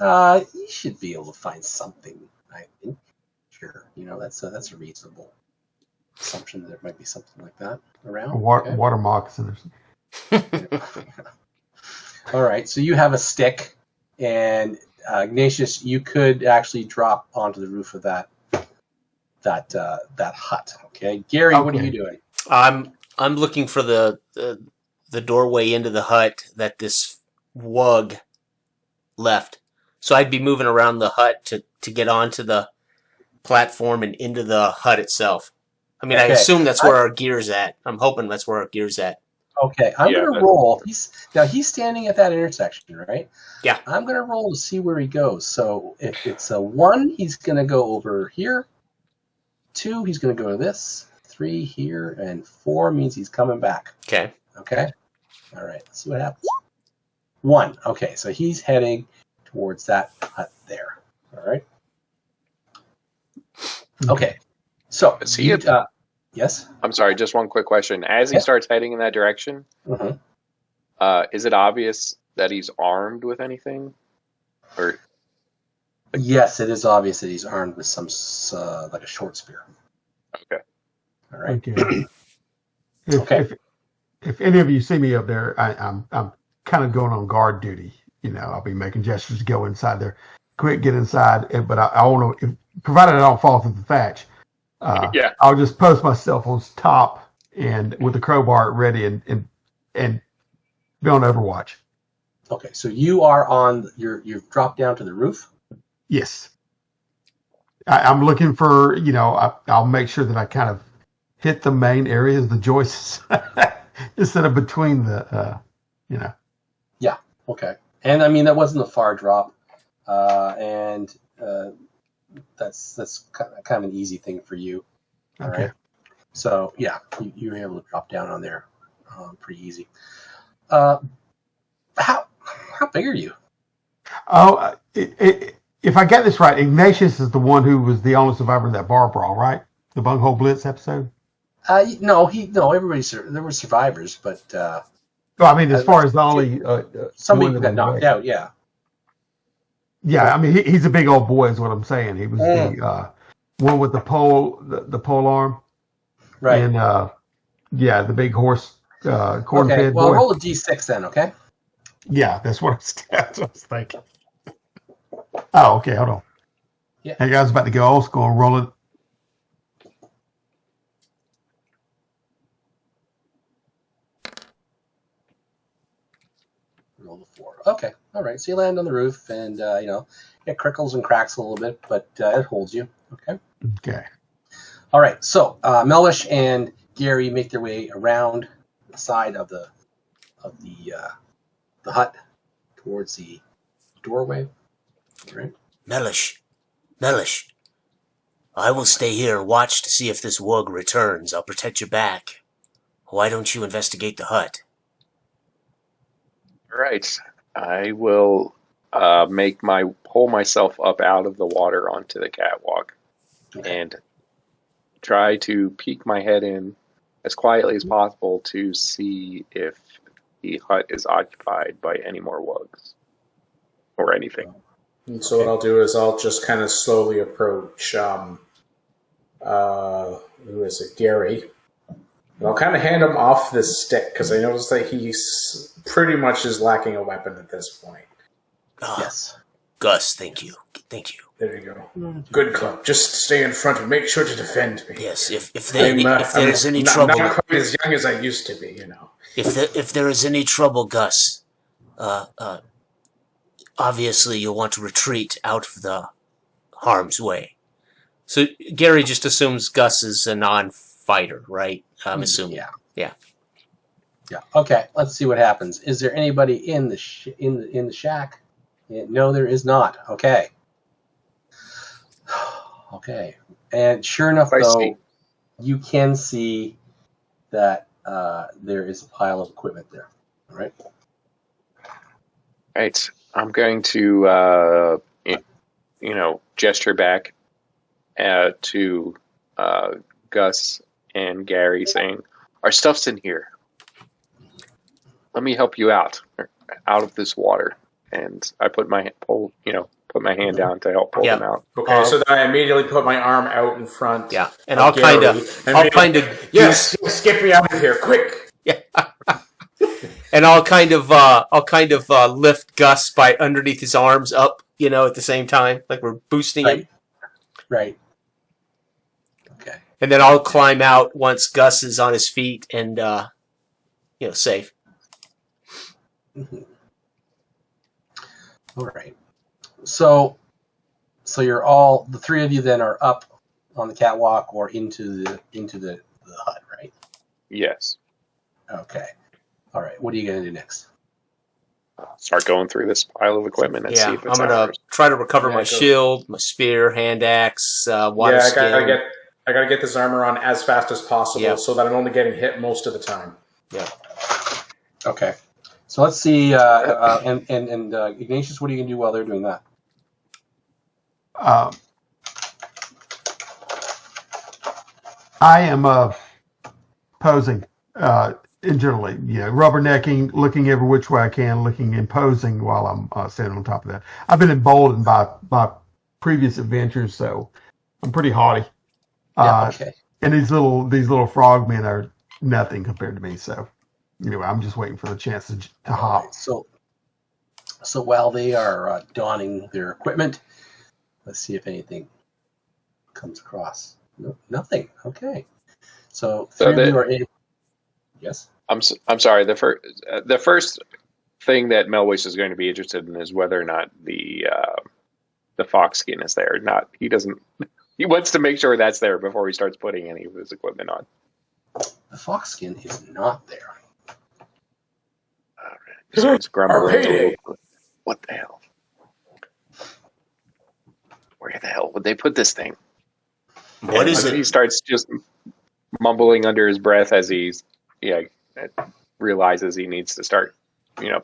You should be able to find something, I think. Sure. You know, that's a reasonable assumption that there might be something like that around. Water moccasin or something. All right. So you have a stick, and Ignatius, you could actually drop onto the roof of that hut. Okay. Gary, what are you doing? I'm looking for the doorway into the hut that this wug left. So I'd be moving around the hut to get onto the platform and into the hut itself. I mean, I assume that's where our gear's at. I'm hoping that's where our gear's at. Okay, I'm going to roll. He's standing at that intersection, right? Yeah. I'm going to roll to see where he goes. So if it's a 1, he's going to go over here. 2, he's going to go to this. 3 here, and 4 means he's coming back. Okay. Okay. All right. Let's see what happens. 1. Okay, so he's heading towards that hut there. All right. Okay. So Is he yes. I'm sorry, just one quick question. As he starts heading in that direction, is it obvious that he's armed with anything? Or Yes, it is obvious that he's armed with some like a short spear. Okay. All right. Okay. If any of you see me up there, I'm kind of going on guard duty. You know, I'll be making gestures to go inside there. Quick, get inside. But I want to, provided I don't fall through the thatch, I'll just post myself on top and with the crowbar ready and be on Overwatch. Okay, so you are on. You've dropped down to the roof. Yes. I'm looking for. You know, I'll make sure that I kind of hit the main areas, the joists, instead of between the You know. Yeah. Okay. And I mean that wasn't a far drop, and that's kind of an easy thing for you. All Okay. right. So yeah, you were able to drop down on there pretty easy. How big are you? Oh, if I get this right, Ignatius is the one who was the only survivor of that bar brawl, right? The Bunghole Blitz episode. No, there were survivors, but Well, I mean, as far as the only some one people that got was knocked away. out. Yeah. Yeah, I mean, he's a big old boy, is what I'm saying. He was the one with the pole arm, Right. and yeah, the big horse corn Okay. fed Well, boy. roll a d6 then. Okay. Yeah, that's what I was thinking. Oh, okay, hold on. Yeah. Hey guys, about to go old school and roll it. Roll the 4. Okay. All right. So you land on the roof, and it crickles and cracks a little bit, but it holds you. Okay. Okay. All right. So Melwish and Gary make their way around the side of the hut towards the doorway. All right. Mellish, I will stay here and watch to see if this wug returns. I'll protect your back. Why don't you investigate the hut? All right. I will pull myself up out of the water onto the catwalk and try to peek my head in as quietly as possible to see if the hut is occupied by any more wugs or anything. And so what I'll do is I'll just kind of slowly approach, who is it, Gary. And I'll kind of hand him off this stick because I noticed that he's pretty much is lacking a weapon at this point. Yes. Gus, thank you. There you go. Good club. Just stay in front and make sure to defend me. Yes, if there is any trouble, not quite as young as I used to be, you know. If there is any trouble, Gus, obviously you'll want to retreat out of the harm's way. So Gary just assumes Gus is a non-fighter, right? I'm assuming. Yeah. Okay. Let's see what happens. Is there anybody in the shack? No, there is not. Okay. Okay. And sure enough, though, you can see that there is a pile of equipment there. All right. Right. I'm going to, gesture back to Gus and Gary, saying, "Our stuff's in here. Let me help you out of this water." And I put my hand down to help pull them out. Okay, so then I immediately put my arm out in front. Yeah, and I'll kind of yes, get me out of here, quick. Yeah. And I'll kind of lift Gus by underneath his arms up, at the same time, like we're boosting him. Right. Okay. And then I'll climb out once Gus is on his feet and, safe. Mm-hmm. All right. So you're all, the three of you then are up on the catwalk or into the hut, right? Yes. Okay. All right. What are you going to do next? Start going through this pile of equipment and see if it's I'm going to try to recover my shield, my spear, hand axe, water skin. I gotta get this armor on as fast as possible so that I'm only getting hit most of the time. Yeah. Okay. So let's see. And Ignatius, what are you going to do while they're doing that? I am posing, generally, rubbernecking, looking every which way I can, looking and posing while I'm standing on top of that. I've been emboldened by previous adventures, so I'm pretty haughty. Okay. And these little frogmen are nothing compared to me. So, anyway, I'm just waiting for the chance to hop. Right, so while they are donning their equipment, let's see if anything comes across. No, nothing. Okay. So three of you are able. Yes. I'm sorry. The first thing that Melwish is going to be interested in is whether or not the fox skin is there. He wants to make sure that's there before he starts putting any of his equipment on. The fox skin is not there. All right. Starts grumbling. payday. What the hell? Where the hell would they put this thing? What is He it? starts just mumbling under his breath as he's realizes he needs to start,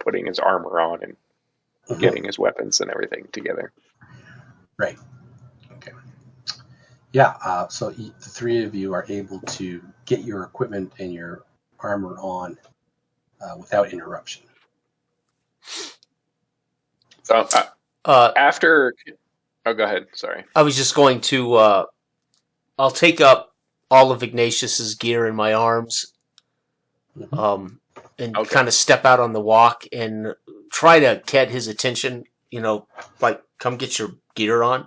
putting his armor on and getting his weapons and everything together. Right. Okay. Yeah. So the three of you are able to get your equipment and your armor on without interruption. So after, go ahead. Sorry. I was just going to. I'll take up all of Ignatius's gear in my arms, and kind of step out on the walk and try to get his attention. Like, come get your gear on,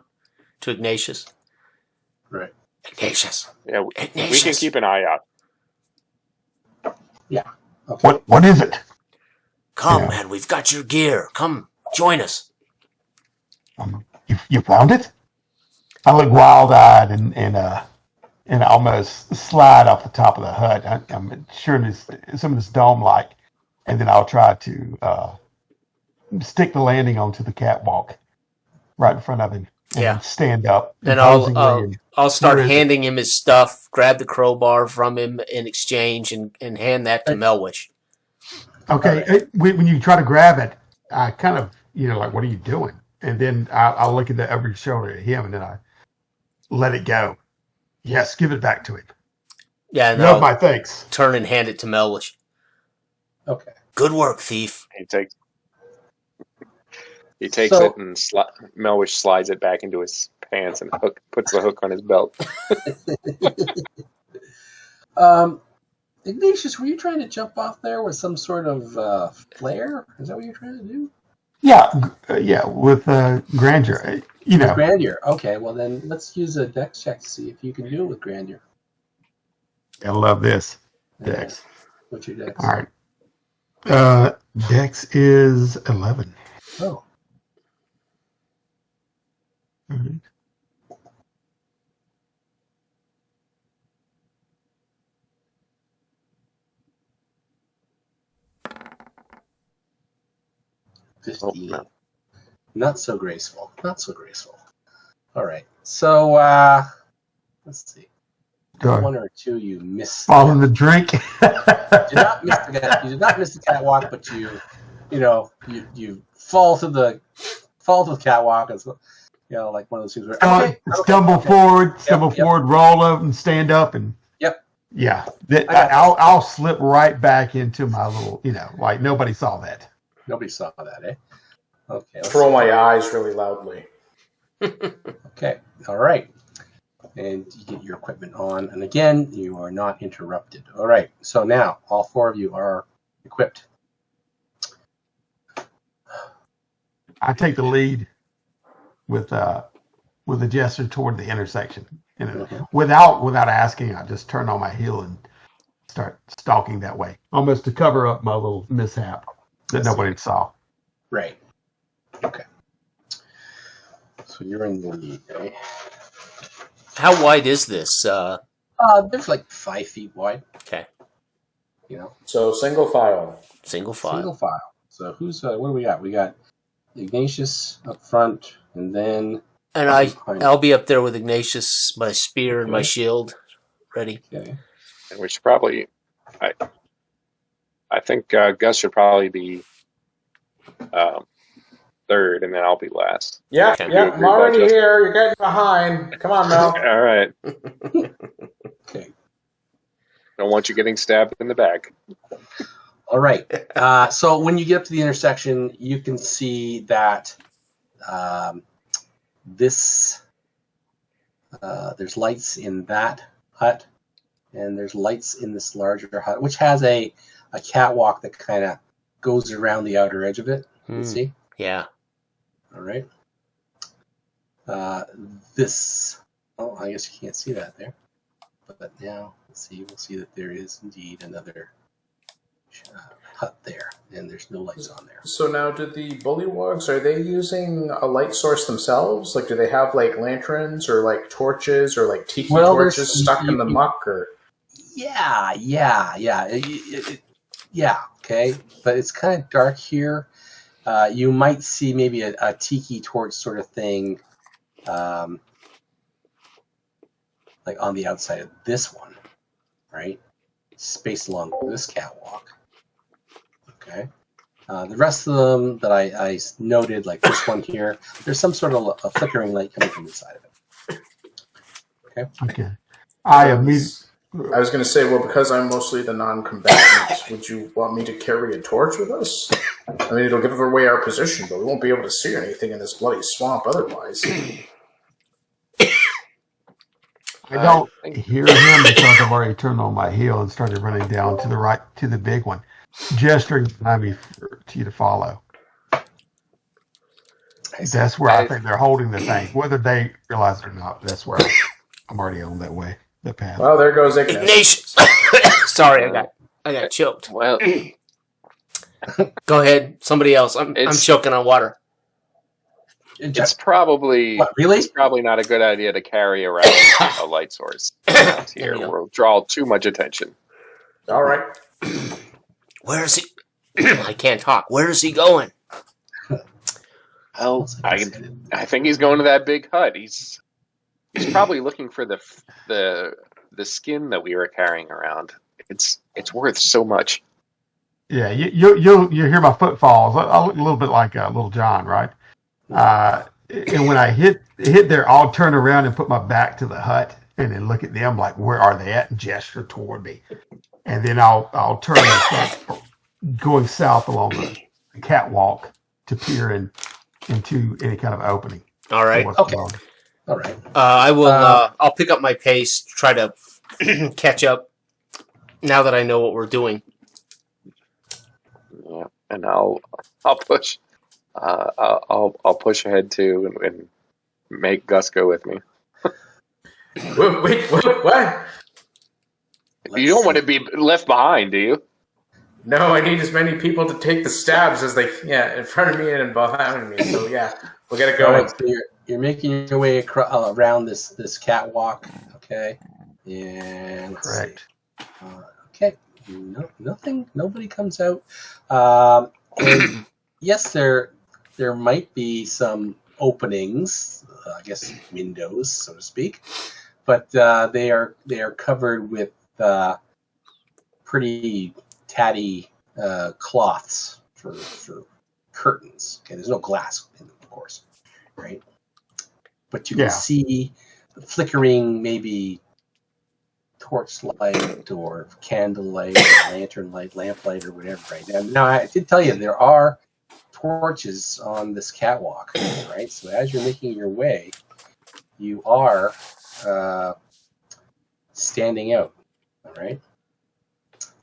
to Ignatius. Right. Ignatius. Yeah, Ignatius. we can keep an eye out. Yeah. Okay. What is it? Come, man, we've got your gear. Come, join us. You found it? I look wild-eyed and almost slide off the top of the hut. I'm sure there's some of this dome-like, and then I'll try to stick the landing onto the catwalk right in front of him. And stand up. And I'll start handing him his stuff, grab the crowbar from him in exchange, and hand that to Melwish. Okay, when you try to grab it, I kind of, like, what are you doing? And then I'll look over his shoulder at him, and then I let it go. Yes, give it back to him. Yeah, and Love my thanks. Turn and hand it to Melwish. Okay. Good work, thief. He takes it and Melwish slides it back into his pants and puts the hook on his belt. Ignatius, were you trying to jump off there with some sort of flare? Is that what you're trying to do? Yeah, with grandeur. With grandeur. Okay, well then let's use a dex check to see if you can do it with grandeur. I love this. Dex. What's your dex? All right. Dex is 11. Oh. All right. Not so graceful. All right. So let's see. One or two you missed. Fall in the drink. You did not miss the catwalk, but you fall to the catwalk as like one of those things where stumble forward, roll up and stand up, and yeah. I'll slip right back into my little, like nobody saw that. Nobody saw that, eh? Okay. Roll my eyes really loudly. Okay. All right. And you get your equipment on, and again, you are not interrupted. All right. So now all four of you are equipped. I take the lead with a gesture toward the intersection. Without asking, I just turn on my heel and start stalking that way, almost to cover up my little mishap that nobody saw. Right. Okay. So you're in the lead, eh? How wide is this? There's like 5 feet wide. Okay. So single file. Single file. So who's what do we got? We got Ignatius up front, and then. And I'll be up there with Ignatius, my spear and my shield, ready. Okay. And we should probably, I think Gus should probably be third, and then I'll be last. Yeah, I'm already here. You're getting behind. Come on, Mel. All right. Okay. Don't want you getting stabbed in the back. All right. So when you get up to the intersection, you can see that there's lights in that hut, and there's lights in this larger hut, which has a catwalk that kind of goes around the outer edge of it. You can see? Yeah. All right. I guess you can't see that there. But now, we'll see that there is indeed another hut there, and there's no lights on there. So now, do the bullywogs, are they using a light source themselves? Like, do they have, like, lanterns or, like, torches or, like, tiki torches stuck in the muck? Or Yeah. Okay, but it's kind of dark here. You might see maybe a tiki torch sort of thing, like on the outside of this one, right? Spaced along this catwalk. Okay. The rest of them that I noted, like this one here, there's some sort of a flickering light coming from the side of it. Okay. I was going to say, well, because I'm mostly the non-combatant, would you want me to carry a torch with us? I mean, it'll give away our position, but we won't be able to see anything in this bloody swamp otherwise. I don't hear him because I've already turned on my heel and started running down to the right to the big one, gesturing behind me for you to follow. That's where I think they're holding the thing, whether they realize it or not. That's where I'm already on that way, the path. Well, there goes Ignace. Sorry, I got choked. Well, Go ahead, somebody else. I'm choking on water. it's probably really? It's probably not a good idea to carry around a light source here. We'll draw too much attention. All right. Where is he? I can't talk. Where is he going? Well, I think he's going to that big hut. He's probably looking for the skin that we were carrying around. It's worth so much. Yeah, you'll hear my footfalls. I look a little bit like Little John, right? And when I hit there, I'll turn around and put my back to the hut and then look at them like, where are they at? And gesture toward me. And then I'll turn and start going south along the catwalk to peer into any kind of opening. All right. Okay. All right. I will. I'll pick up my pace. Try to catch up. Now that I know what we're doing. Yeah, and I'll push. I'll push ahead too and make Gus go with me. Wait, what? You don't want to be left behind, do you? No, I need as many people to take the stabs as in front of me and behind me. So yeah, we'll get it going. Right, so you're making your way around this catwalk, okay? And Correct. Okay, nobody comes out. And yes, there might be some openings, I guess windows, so to speak, but they are covered with pretty tatty cloths for curtains. Okay, there's no glass in them, of course, right? But you can see flickering, maybe torchlight or candlelight, or lantern light, lamplight, or whatever. Right now, I did tell you there are torches on this catwalk, right? So as you're making your way, you are standing out. All right.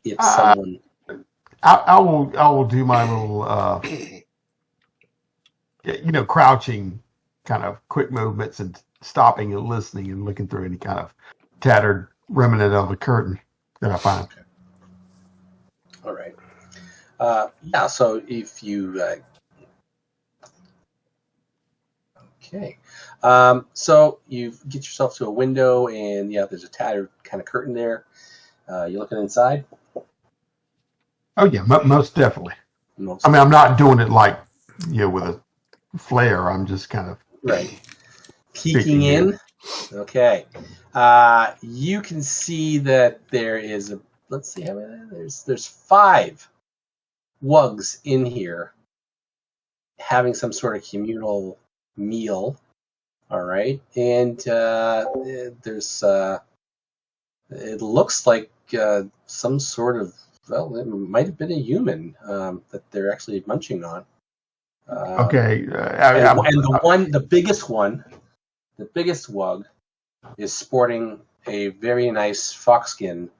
If someone, I will do my little, crouching kind of quick movements and stopping and listening and looking through any kind of tattered remnant of a curtain that I find. All right. So if you okay, so you get yourself to a window, and there's a tattered kind of curtain there. You looking inside? Oh yeah, most definitely. I'm not doing it like with a flare. I'm just kind of peeking in. Okay. You can see that there is let's see how many there's 5 wugs in here having some sort of communal meal. All right. And there's it looks like some sort of, it might have been a human that they're actually munching on. Okay. And the biggest wug is sporting a very nice foxskin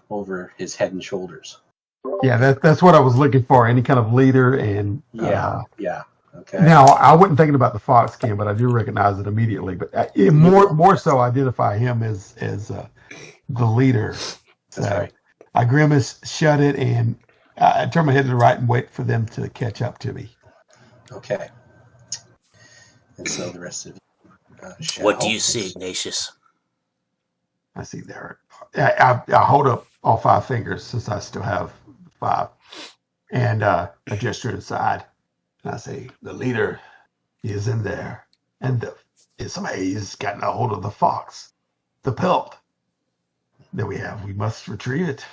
over his head and shoulders. Yeah, that's what I was looking for. Any kind of leader and Okay. Now I wasn't thinking about the foxskin, but I do recognize it immediately. But more so, identify him as the leader. That's right. I grimace, shut it, and I turn my head to the right and wait for them to catch up to me. Okay. And so the rest of you. What do you see, Ignatius? I see there. I hold up all 5 fingers since I still have 5. And I gesture inside, and I say, "The leader is in there, and somebody's gotten a hold of the fox, the pelt that we have. We must retrieve it.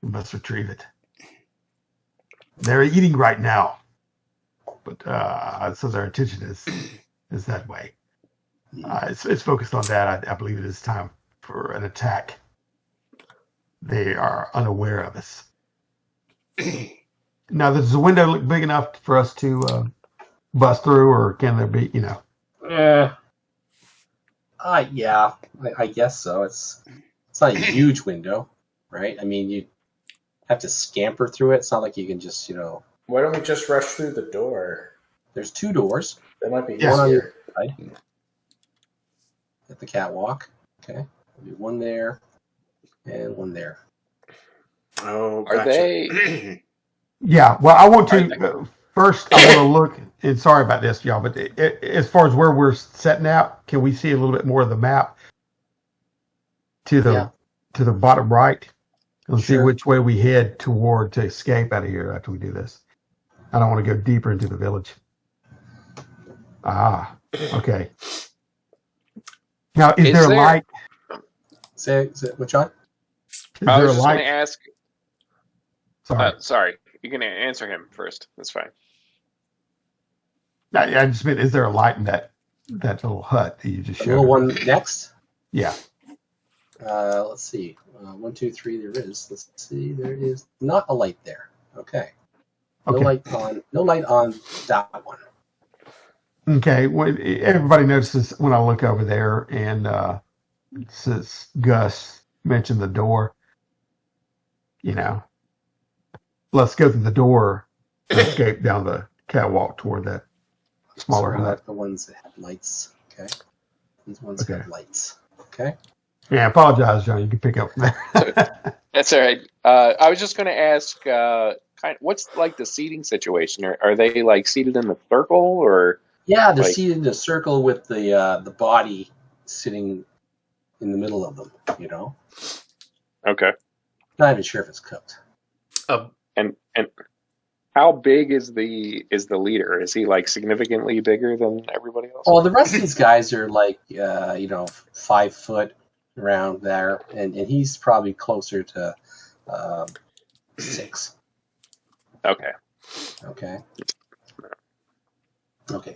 We must retrieve it. They're eating right now, but so their attention is that way. It's focused on that. I believe it is time for an attack. They are unaware of us. Now, does the window look big enough for us to bust through, or can there be, Yeah, I guess so. It's not a huge window, right? I mean, you have to scamper through it. It's not like you can just, Why don't we just rush through the door? There's 2 doors. That might be One on easier. your side at the catwalk. Okay, there'll be one there and one there. Oh, Are gotcha. they? Yeah, well, I want to first. I want to look. And sorry about this, y'all, but as far as where we're setting out, can we see a little bit more of the map to the bottom right? Let's see which way we head toward to escape out of here after we do this. I don't want to go deeper into the village. Ah, okay. Now, is there a light? Say which one? I was just going to ask. Sorry. Sorry, you can answer him first. That's fine. I just meant, is there a light in that little hut that you just showed? The little one next? Yeah. Let's see. 1, 2, 3. There is. Let's see. There is not a light there. Okay. No light on that one. Okay. Well, everybody notices when I look over there, and since Gus mentioned the door, let's go through the door and escape down the catwalk toward that smaller hut. The ones that have lights. Okay. These ones have lights. Okay. Yeah, I apologize, John. You can pick up from there. That's all right. I was just going to ask, what's like the seating situation? Are they like seated in the circle, or? Yeah, they're seated in a circle with the body sitting in the middle of them. Okay. Not even sure if it's cooked. And how big is the leader? Is he like significantly bigger than everybody else? Oh, the rest of these guys are like 5 foot around there, and he's probably closer to 6. Okay.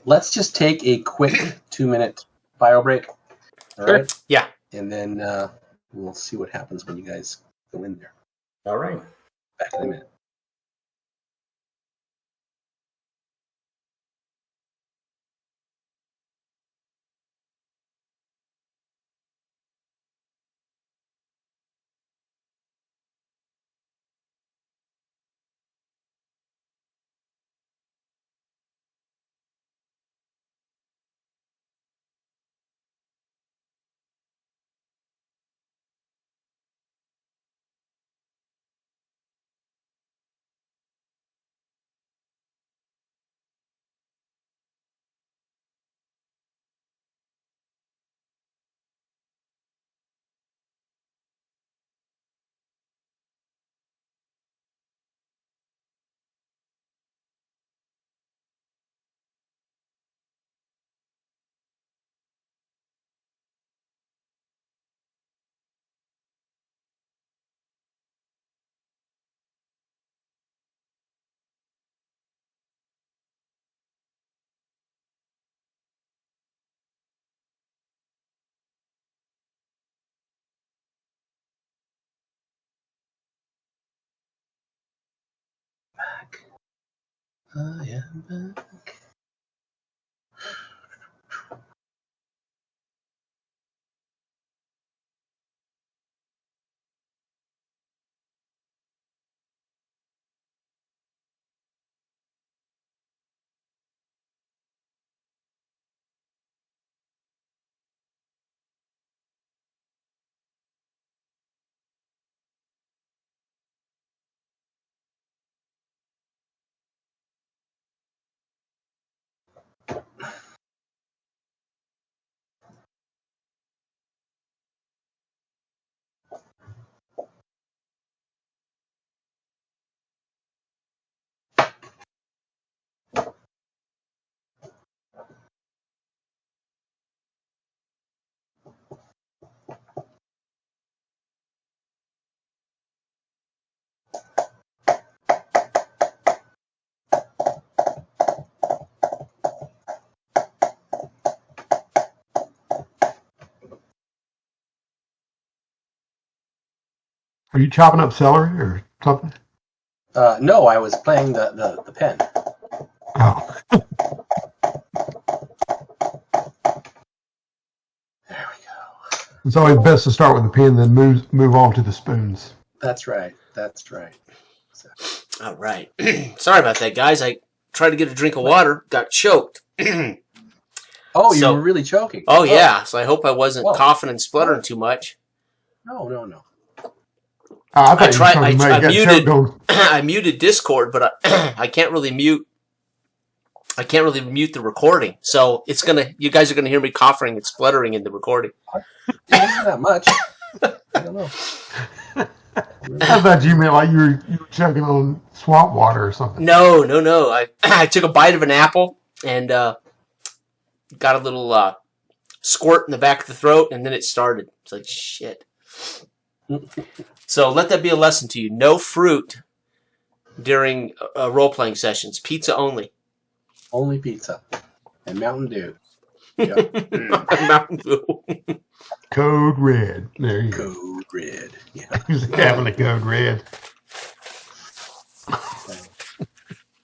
Let's just take a quick 2-minute bio break. All right. Yeah. And then we'll see what happens when you guys go in there. All right. Back in a minute. I am back. Are you chopping up celery or something? No, I was playing the pen. Oh. There we go. It's always best to start with the pen, then move on to the spoons. That's right. That's right. So. All right. Sorry about that, guys. I tried to get a drink of water, got choked. Oh, you were really choking. Oh, yeah. So I hope I wasn't coughing and spluttering too much. No. I muted Discord, but I can't really mute. I can't really mute the recording, so you guys are gonna hear me coughing and spluttering in the recording. Not that much. I don't know. I thought you meant like you were choking on swamp water or something. No. I took a bite of an apple and got a little squirt in the back of the throat, and then it started. It's like shit. So let that be a lesson to you. No fruit during role-playing sessions. Pizza only. Only pizza. And Mountain Dew. Yep. Mountain Dew. Code Red. There you go. Code Red. Yeah. Who's having a Code Red?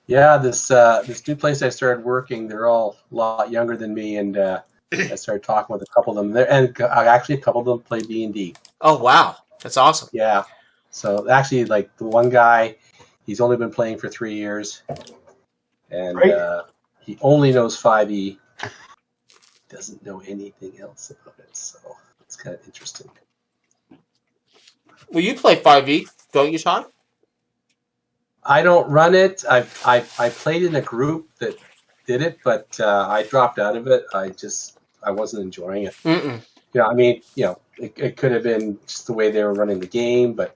Yeah, this new place I started working, they're all a lot younger than me, and I started talking with a couple of them. And actually, a couple of them play D&D. Oh, wow. That's awesome. Yeah. So actually, like the one guy, he's only been playing for 3 years, and he only knows 5e. Doesn't know anything else about it, so it's kind of interesting. Well, you play 5e, don't you, Todd? I don't run it. I played in a group that did it, but I dropped out of it. I wasn't enjoying it. Mm-mm. It could have been just the way they were running the game, but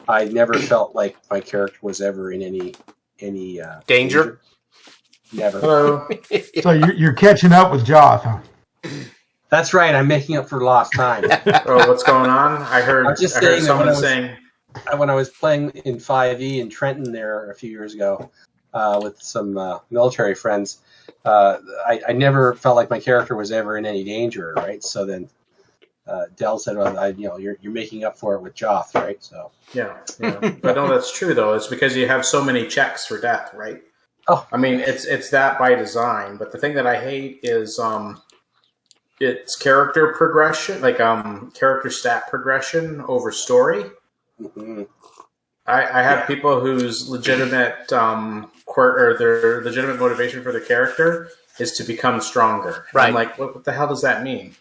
I never felt like my character was ever in any danger. Never. So you're catching up with Joth, huh? That's right. I'm making up for lost time. Oh, what's going on? I heard someone saying when I was playing in 5e in Trenton there a few years ago with some military friends, I never felt like my character was ever in any danger, right? So then Dell said, "Well, you're making up for it with Joth, right?" So yeah. But no, that's true though. It's because you have so many checks for death, right? Oh, I mean, it's that by design. But the thing that I hate is it's character progression, like character stat progression over story. Mm-hmm. I have people whose legitimate their legitimate motivation for their character is to become stronger. Right. I'm like, what the hell does that mean?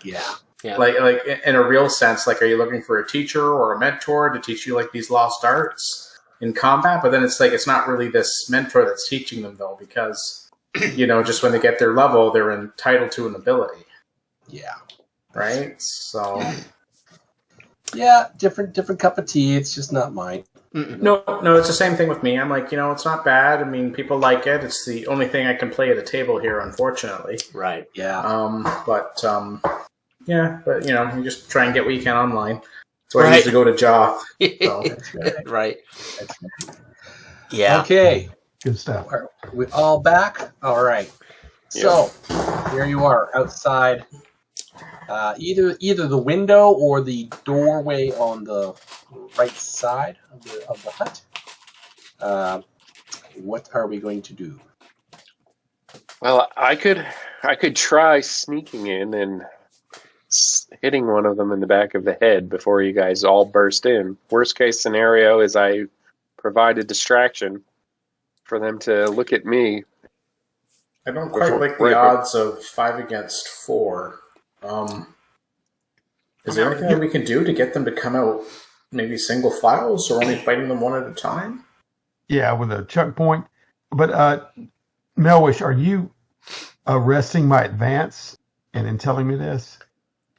Yeah. Like in a real sense, like, are you looking for a teacher or a mentor to teach you like these lost arts in combat? But then it's like, it's not really this mentor that's teaching them though, because, just when they get their level, they're entitled to an ability. Yeah. Right. So. Yeah. Different cup of tea. It's just not mine. No, it's the same thing with me. I'm like, it's not bad. I mean, people like it. It's the only thing I can play at a table here, unfortunately. Right. Yeah. You just try and get what you can online. So I used to go to Joth. So. That's right. Right. That's right. Yeah. Okay. Good stuff. Are we all back? All right. So here you are outside. Either the window or the doorway on the right side of the hut. What are we going to do? Well, I could try sneaking in and hitting one of them in the back of the head before you guys all burst in. Worst case scenario is I provide a distraction for them to look at me. I don't quite like the odds of 5 against 4. Is there anything that we can do to get them to come out maybe single files or only fighting them one at a time? Yeah, with a chuck point. But Melwish, are you arresting my advance and then telling me this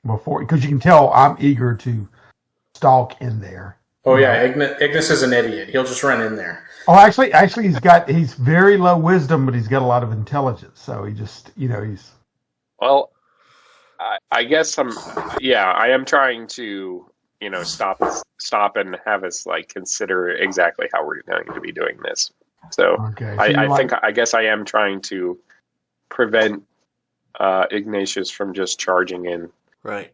before? Because you can tell I'm eager to stalk in there. Oh yeah, Ignis is an idiot. He'll just run in there. Oh, actually, he's very low wisdom, but he's got a lot of intelligence. So he just, he's. Well, I guess I am trying to, stop and have us consider exactly how we're going to be doing this. So, okay. I guess I am trying to prevent Ignatius from just charging in. Right.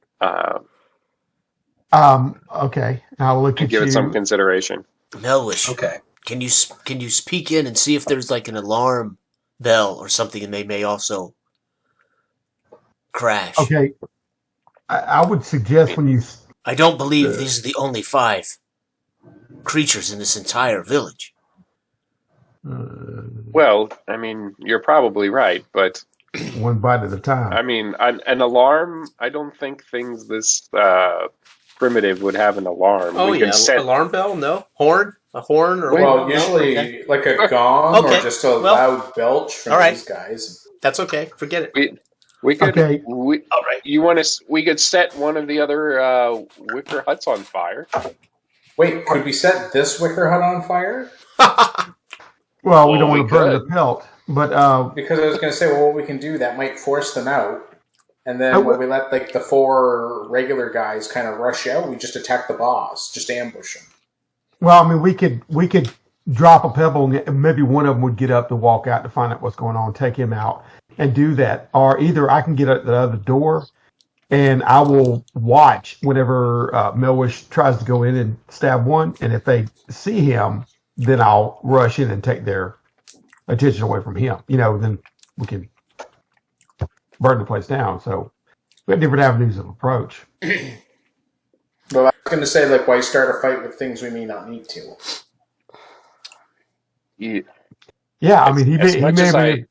Okay. I'll look And at give it some you. consideration. Melwish, Okay. can you peek in and see if there's like an alarm bell or something, and they may also crash? Okay. I would suggest when you. I don't believe these are the only 5 creatures in this entire village. Well, I mean, you're probably right, but One bite at a time. I mean, an alarm. I don't think things this primitive would have an alarm. Oh, we yeah. could set. Alarm bell? No. Horn? A horn? Or Well, no? usually Okay. like a gong Okay. or just a Well, loud belch from all right. these guys. That's okay. Forget it. We could. Okay. All right. You want to? We could set one of the other wicker huts on fire. Wait, could we set this wicker hut on fire? Well, we don't we want to burn the could. pelt, but Because I was going to say, well, what we can do that might force them out, and then when we let like the 4 regular guys kind of rush out, we just attack the boss, just ambush him. well, I mean, we could drop a pebble and maybe one of them would get up to walk out to find out what's going on, take him out, and do that. Or either I can get at the other door, and I will watch whenever Melwish tries to go in and stab one, and if they see him, then I'll rush in and take their attention away from him. Then we can burn the place down. So we have different avenues of approach. Well, I was going to say, like, why start a fight with things we may not need to? Yeah, I mean, he may be I able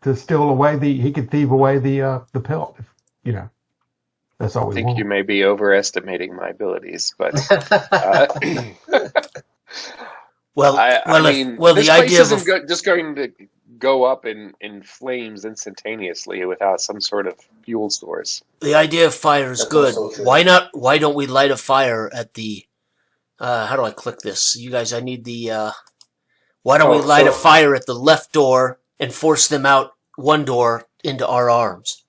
to steal away he could thieve away the pelt. That's all we think want. you may be overestimating my abilities, but I mean, this the place idea of isn't just going to go up in flames instantaneously without some sort of fuel source. the idea of fire is That's good. also true. Why don't we light a fire at the how do I click this? You guys, I need the why don't we light a fire at the left door and force them out one door into our arms?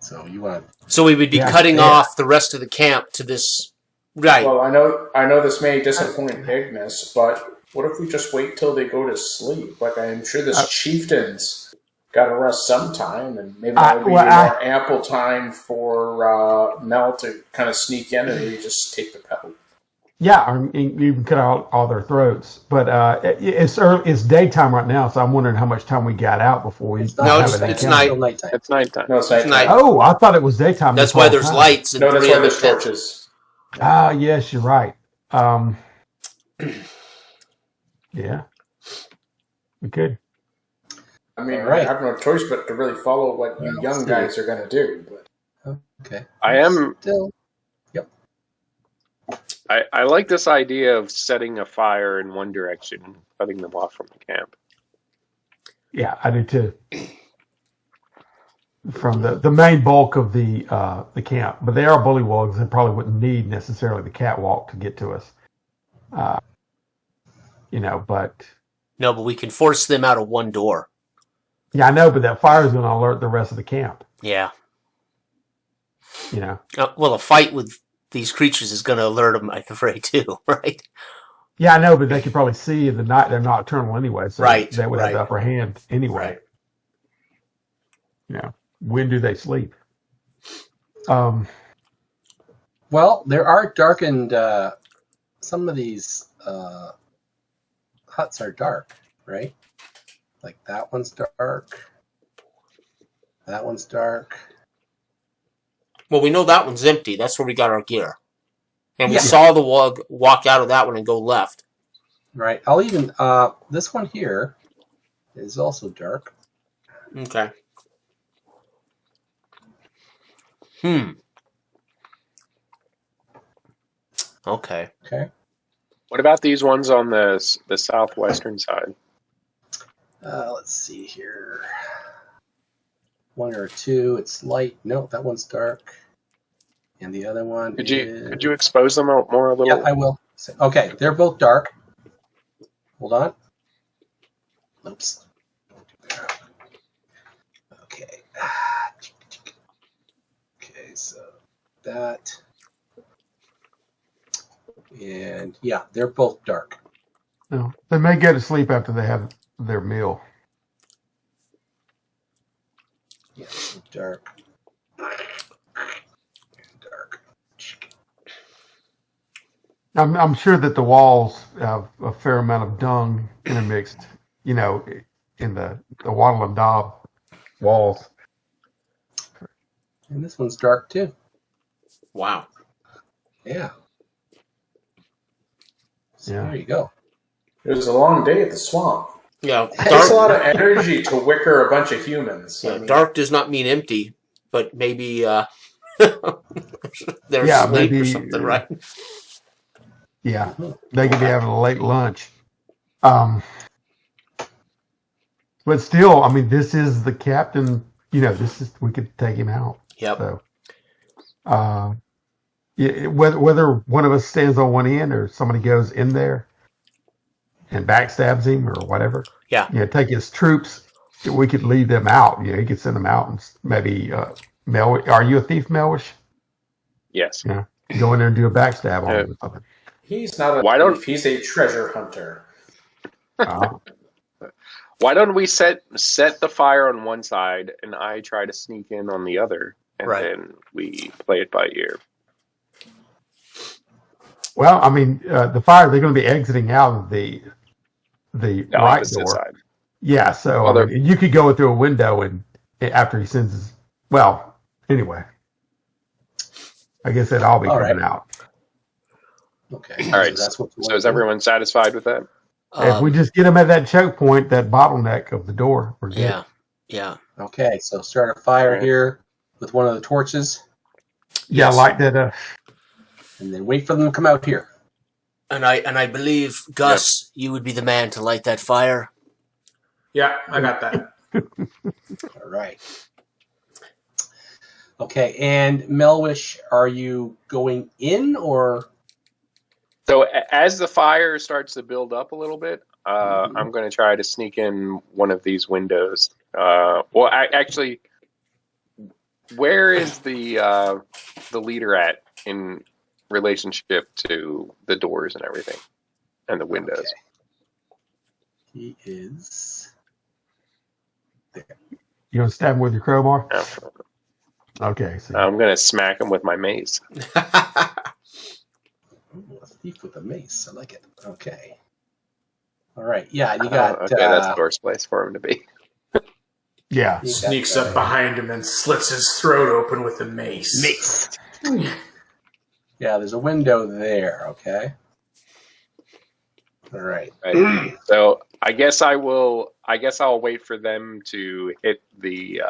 So you want? So we would be cutting off the rest of the camp to this. Right. Well, I know this may disappoint Ignis, but what if we just wait till they go to sleep? Like, I'm sure this chieftain's got to rest sometime, and maybe that would be more ample time for Mel to kind of sneak in and maybe just take the pebble. Yeah, or you can cut out all their throats. But it's daytime right now, so I'm wondering how much time we got out before we it's night. Nighttime. It's nighttime. No, it's nighttime. Oh, I thought it was daytime. That's why there's lights. And No, that's 3 why other there's tents. torches. Ah, yes, you're right. Yeah, we could. I mean, Right. I have no choice but to really follow what you young guys are going to do. But Okay. I am. Still. I like this idea of setting a fire in one direction and cutting them off from the camp. Yeah, I do too. From the main bulk of the camp, but they are bullywugs and probably wouldn't need necessarily the catwalk to get to us. But No, but we can force them out of one door. yeah, I know. But that fire is going to alert the rest of the camp. Yeah. Well, a fight with these creatures is going to alert them, I'm afraid, too, right? Yeah, I know, but they could probably see in the night. They're nocturnal anyway, so Right, they would have right. the upper hand anyway. Right. When do they sleep? Well, there are darkened. Some of these huts are dark, right? Like that one's dark. That one's dark. Well, we know that one's empty. That's where we got our gear. And we Yeah. saw the wug walk out of that one and go left. Right. I'll even this one here is also dark. Okay. Okay. Okay. What about these ones on the southwestern side? Let's see here. One or two. It's light. No, that one's dark. And the other one. Could you expose them more a little? Yeah, I will. Okay, they're both dark. Hold on. Oops. Okay. Okay, so that. And yeah, they're both dark. No, they may go to sleep after they have their meal. Yeah, so dark. Dark. I'm sure that the walls have a fair amount of dung intermixed, in the wattle and daub walls. And this one's dark too. Wow. Yeah. So Yeah. there you go. It was a long day at the swamp. Yeah. It takes a lot of energy to wicker a bunch of humans. Yeah, dark does not mean empty, but maybe they're Yeah, asleep maybe, or something, right? Yeah, they could be having a late lunch. But still, I mean, this is the captain. We could take him out. Yep. So, whether one of us stands on one end or somebody goes in there and backstabs him or whatever. Yeah. Take his troops. We could lead them out. He could send them out and maybe Mel. Are you a thief, Melwish? Yes. Yeah. Go in there and do a backstab on him or something. He's not a thief. He's a treasure hunter. Why don't we set the fire on one side and I try to sneak in on the other, and then we play it by ear. Well, I mean, the fire, they're going to be exiting out of the right door. Side. Yeah, so you could go through a window and after he sends his... Well, anyway. I guess they'd all be coming out. Okay. All right. So is everyone satisfied with that? If we just get them at that choke point, that bottleneck of the door, we're good. Yeah. Yeah. Okay, so start a fire here with one of the torches. Yeah, light that up. And then wait for them to come out here. And I believe, Gus, you would be the man to light that fire. Yeah, I got that. All right. Okay, and Melwish, are you going in or? So as the fire starts to build up a little bit, I'm going to try to sneak in one of these windows. Actually, where is the leader at in relationship to the doors and everything and the windows? Okay. He is there. You want to stab him with your crowbar? No. Okay. So. I'm going to smack him with my mace. A thief with a mace. I like it. Okay. All right. Yeah, you got... okay, that's the worst place for him to be. Yeah. Sneaks up behind him and slits his throat open with a mace. Mace. Yeah, there's a window there, okay? All right. So I guess I'll wait for them to hit the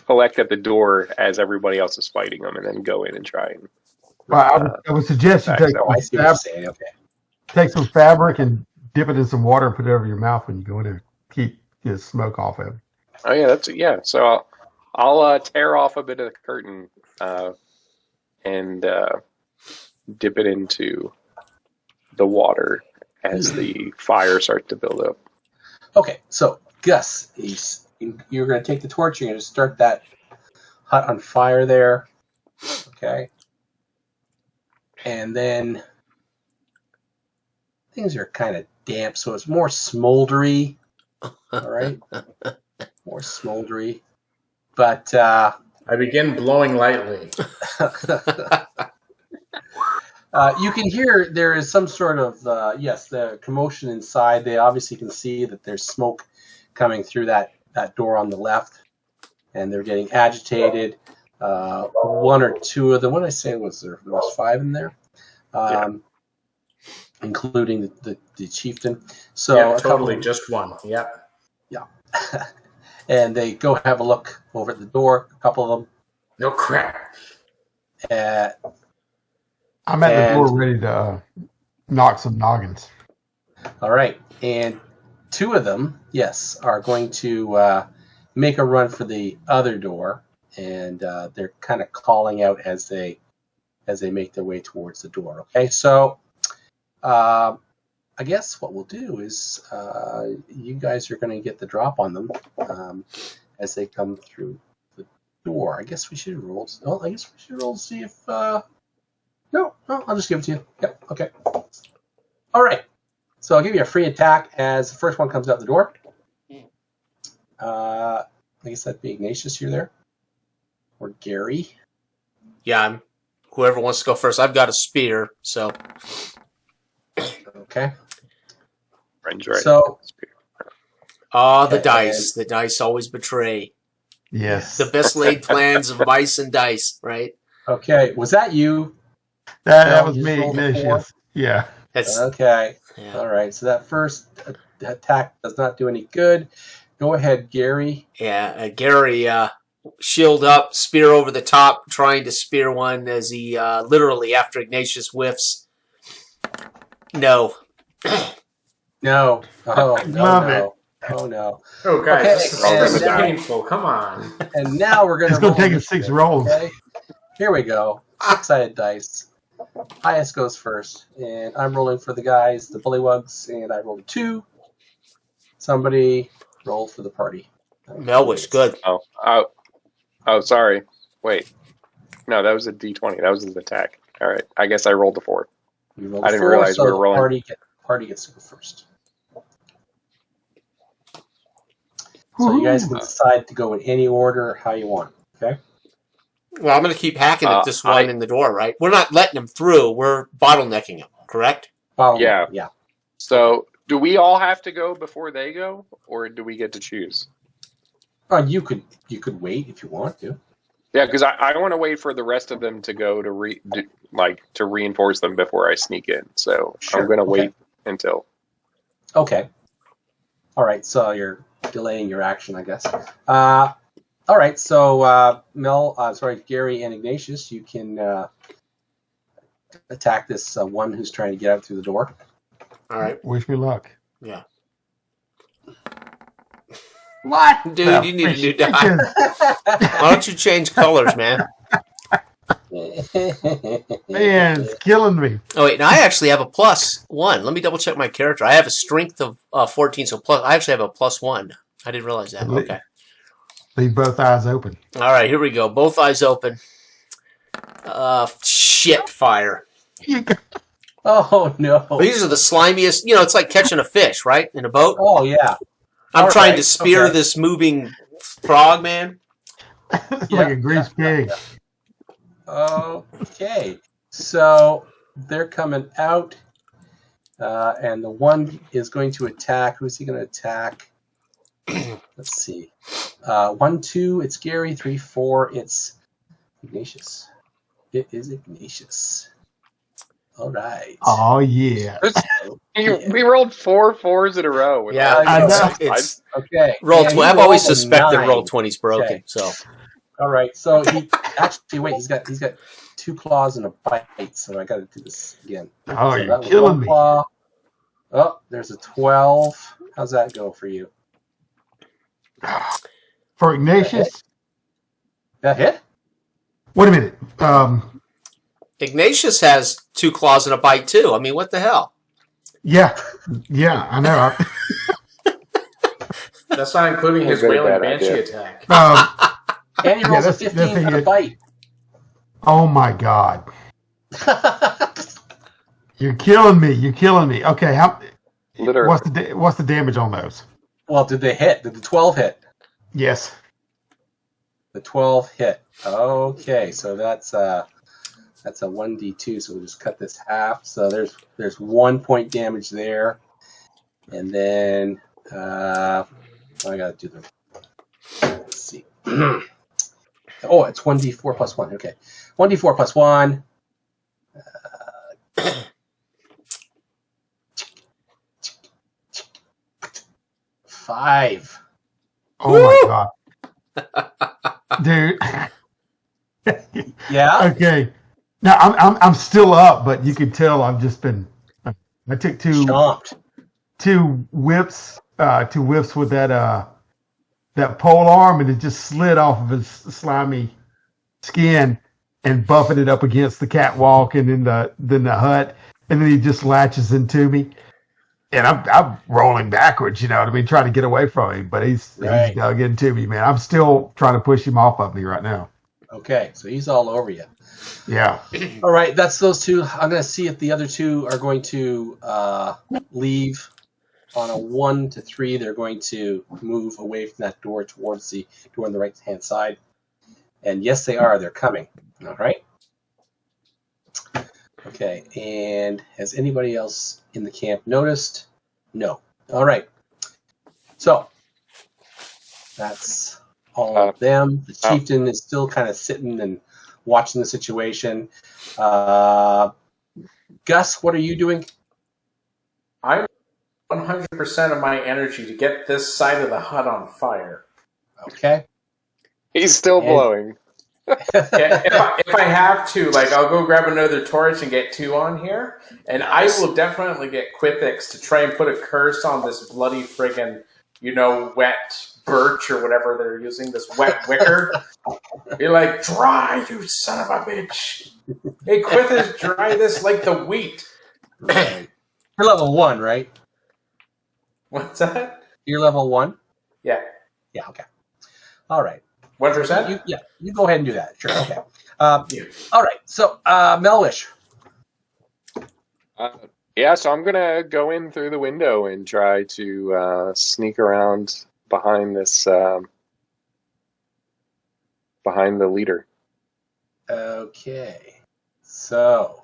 collect at the door as everybody else is fighting them, and then go in and try and. Well, I would suggest you take some fabric and dip it in some water and put it over your mouth when you go in there. Keep the smoke off of it. Oh yeah, So I'll tear off a bit of the curtain and dip it into the water as the fire starts to build up. Okay, so Gus, you're going to take the torch. You're going to start that hut on fire there. Okay, and then things are kind of damp, so it's more smoldery. All right, more smoldery, but I begin blowing lightly. You can hear there is some sort of, the commotion inside. They obviously can see that there's smoke coming through that door on the left, and they're getting agitated. One or two of them, what did I say there was 5 in there? Including the chieftain. So totally just one. Yep. Yeah. And they go have a look over at the door, a couple of them. No crap. I'm at the door ready to knock some noggins. All right. And 2 of them, are going to make a run for the other door. And they're kind of calling out as they make their way towards the door. Okay, so I guess what we'll do is you guys are going to get the drop on them as they come through the door. I guess we should roll. Well, I guess we should roll to see if. No, I'll just give it to you. Yep. Okay. All right. So I'll give you a free attack as the first one comes out the door. I guess that'd be Ignatius. You're there. or Gary. Yeah, whoever wants to go first. I've got a spear, so. Okay. Friends, right? So, The dice. The dice always betray. Yes. The best laid plans of mice and dice, right? okay, was that you? That Phil, was you me, just rolled a 4? Ignatius. Yeah. That's Okay. yeah. All right. So that first attack does not do any good. Go ahead, Gary. Yeah, Gary, shield up, spear over the top, trying to spear one as he literally, after Ignatius whiffs. No. No. Oh, no, Love no. Oh, no. Oh, guys, Okay, this is and now- painful. Come on. And now we're going It's going to take him 6 rolls. Okay. Here we go. 6-sided dice. Highest goes first. And I'm rolling for the guys, the bullywugs, and I rolled 2. Somebody roll for the party. Melwish, good. Oh, sorry. Wait. No, that was a D20. That was his attack. All right. I guess I rolled a 4. You rolled I didn't 4, realize so we were rolling. Party gets to go first. So you guys can decide to go in any order how you want. Okay. Well, I'm going to keep hacking at this one I- in the door, right? We're not letting him through. We're bottlenecking him, correct? Yeah. Yeah. So, do we all have to go before they go, or do we get to choose? You could wait if you want to. Yeah, because I want to wait for the rest of them to go to reinforce them before I sneak in. So Sure. I'm going to Okay. wait until. Okay. All right. So you're delaying your action, I guess. All right. So Gary and Ignatius, you can attack this one who's trying to get out through the door. All right. Wish me luck. Yeah. What? Dude, you need a new die. Why don't you change colors, man? Man, it's killing me. Oh, wait. Now, I actually have a +1. Let me double check my character. I have a strength of 14, so I actually have a +1. I didn't realize that. Okay. Leave both eyes open. All right, here we go. Both eyes open. Shit fire. Oh no! These are the slimiest. You know, it's like catching a fish, right, in a boat. Oh yeah. I'm All trying right, to spear okay. this moving frog, man. It's like a greased pig. Okay, so they're coming out, and the one is going to attack. Who's he going to attack? Let's see. 1, 2, it's Gary. 3, 4, it's Ignatius. It is Ignatius. All right. Oh, yeah. We rolled 4 4s in a row. Yeah, I know. it's Okay. roll. and he I've always rolled a suspected 9. roll 20's broken. Okay. So All right. So he actually wait. He's got 2 claws and a bite. So I got to do this again. Oh, So you're that was killing 1 me. claw. Oh, there's a 12. How's that go for you? For Ignatius? That hit? Wait a minute. Ignatius has 2 claws and a bite too. I mean, what the hell? Yeah, I know. That's not including his Very wailing bad banshee idea. attack. And he rolls a that's 15 a for the hit. bite. Oh my God, you're killing me. Okay, Literally. what's the damage on those? Well, did they hit? Did the 12 hit? Yes. The 12 hit. Okay, so that's a 1d2. So we'll just cut this half. So there's 1 point damage there, and then I gotta do the. Let's see. Oh, it's 1d4 plus 1. Okay, 1d4 plus 1. 5. Oh my God, dude. Yeah. Okay. Now I'm still up, but you can tell I've just been. I took Chomped. two whips with that pole arm, and it just slid off of his slimy skin and buffing it up against the catwalk and then the hut, and then he just latches into me, and I'm rolling backwards, you know what I mean, trying to get away from him, but he's dug into me, man. I'm still trying to push him off of me right now. Okay, so he's all over you. Yeah. All right, that's those two. I'm going to see if the other two are going to leave. On a 1 to 3, they're going to move away from that door towards the door on the right-hand side. And yes, they are. They're coming. All right. Okay. And has anybody else in the camp noticed? No. All right. So that's all of them. The chieftain is still kind of sitting and watching the situation. Gus, what are you doing? I'm 100% of my energy to get this side of the hut on fire. Okay. He's still blowing. Yeah, if I have to, like, I'll go grab another torch and get 2 on here, and nice. I will definitely get Quithix to try and put a curse on this bloody friggin', wet birch or whatever they're using, this wet wicker. You're like, dry, you son of a bitch. Hey, Quithix, dry this like the wheat. Right. You're level 1, right? What's that? You're level 1? Yeah. Yeah, okay. All right. 1%? You go ahead and do that. Sure, okay. All right, so Melwish. So I'm going to go in through the window and try to sneak around behind this, behind the leader. Okay, so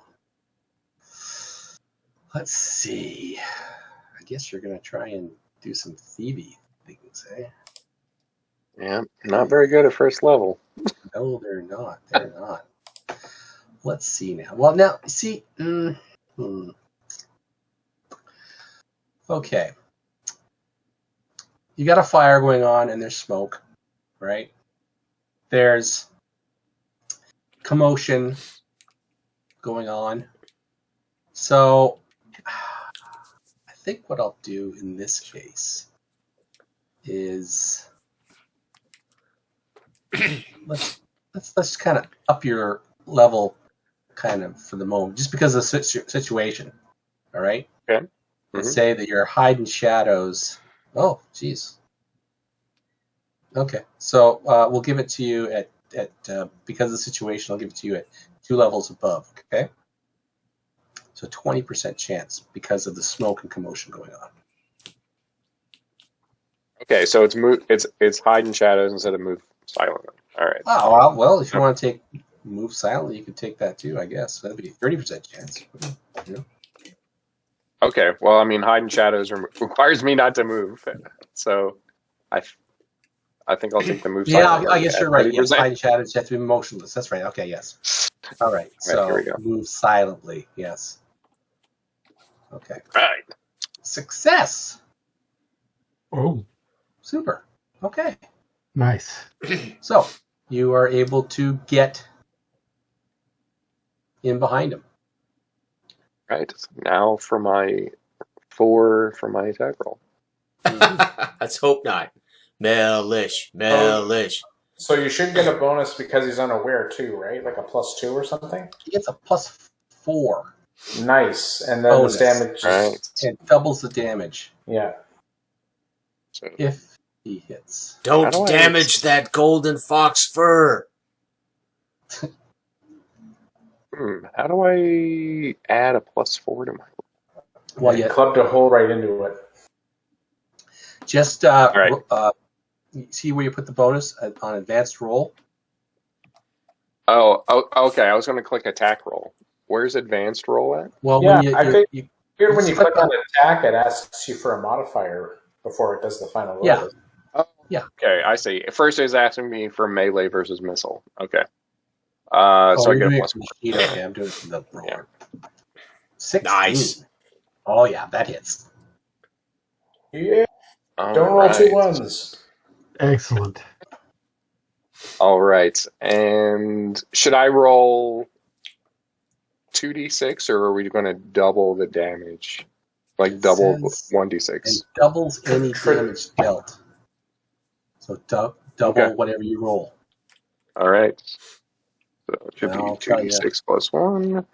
let's see. I guess you're going to try and do some thievy things, eh? Yeah, not very good at first level. No, they're not. They're not. Let's see now. Well, now, see. Okay. You got a fire going on and there's smoke, right? There's commotion going on. So, I think what I'll do in this case is let's kind of up your level kind of for the moment, just because of the situation. All right? Okay. Let's say that you're hiding shadows. Oh, geez. Okay. So we'll give it to you at because of the situation, I'll give it to you at 2 levels above, okay? So 20% chance because of the smoke and commotion going on. Okay, so it's hide in shadows instead of move silently. All right. Oh, well, if you want to take move silently, you can take that too, I guess. That'd be 30% chance. Okay, well, I mean, hide in shadows requires me not to move, so I think I'll take the move silently. Yeah, I guess you're right. Yeah, hide in shadows, you have to be motionless. That's right. Okay, yes. All right, so here we go. move silently, yes. Okay. Right. Success. Oh, super. Okay. Nice. So you are able to get in behind him. Right. Now for my 4 for my attack roll. Let's hope not. Mellish. So you should get a bonus because he's unaware too, right? Like a +2 or something? He gets a +4. Nice. And then the damage It doubles the damage. Yeah. So, if he hits. Don't damage that golden fox fur. How do I add a +4 to my roll? Well, you clubbed a hole right into it. Just see where you put the bonus on advanced roll. Oh, okay. I was going to click attack roll. Where's advanced roll at? Well, yeah, I think when you click on attack, it asks you for a modifier before it does the final roll. Yeah. Oh, yeah. Okay, I see. First, it's asking me for melee versus missile. Okay. So I get a +1. Okay, I'm doing it for the roll. Yeah. 16. Nice. Oh yeah, that hits. Yeah. Don't roll 2 ones. Excellent. All right. And should I roll 2d6 or are we going to double the damage? Like double 1d6? It doubles any damage dealt. So double whatever you roll. All right. So it should be 2d6 plus 1.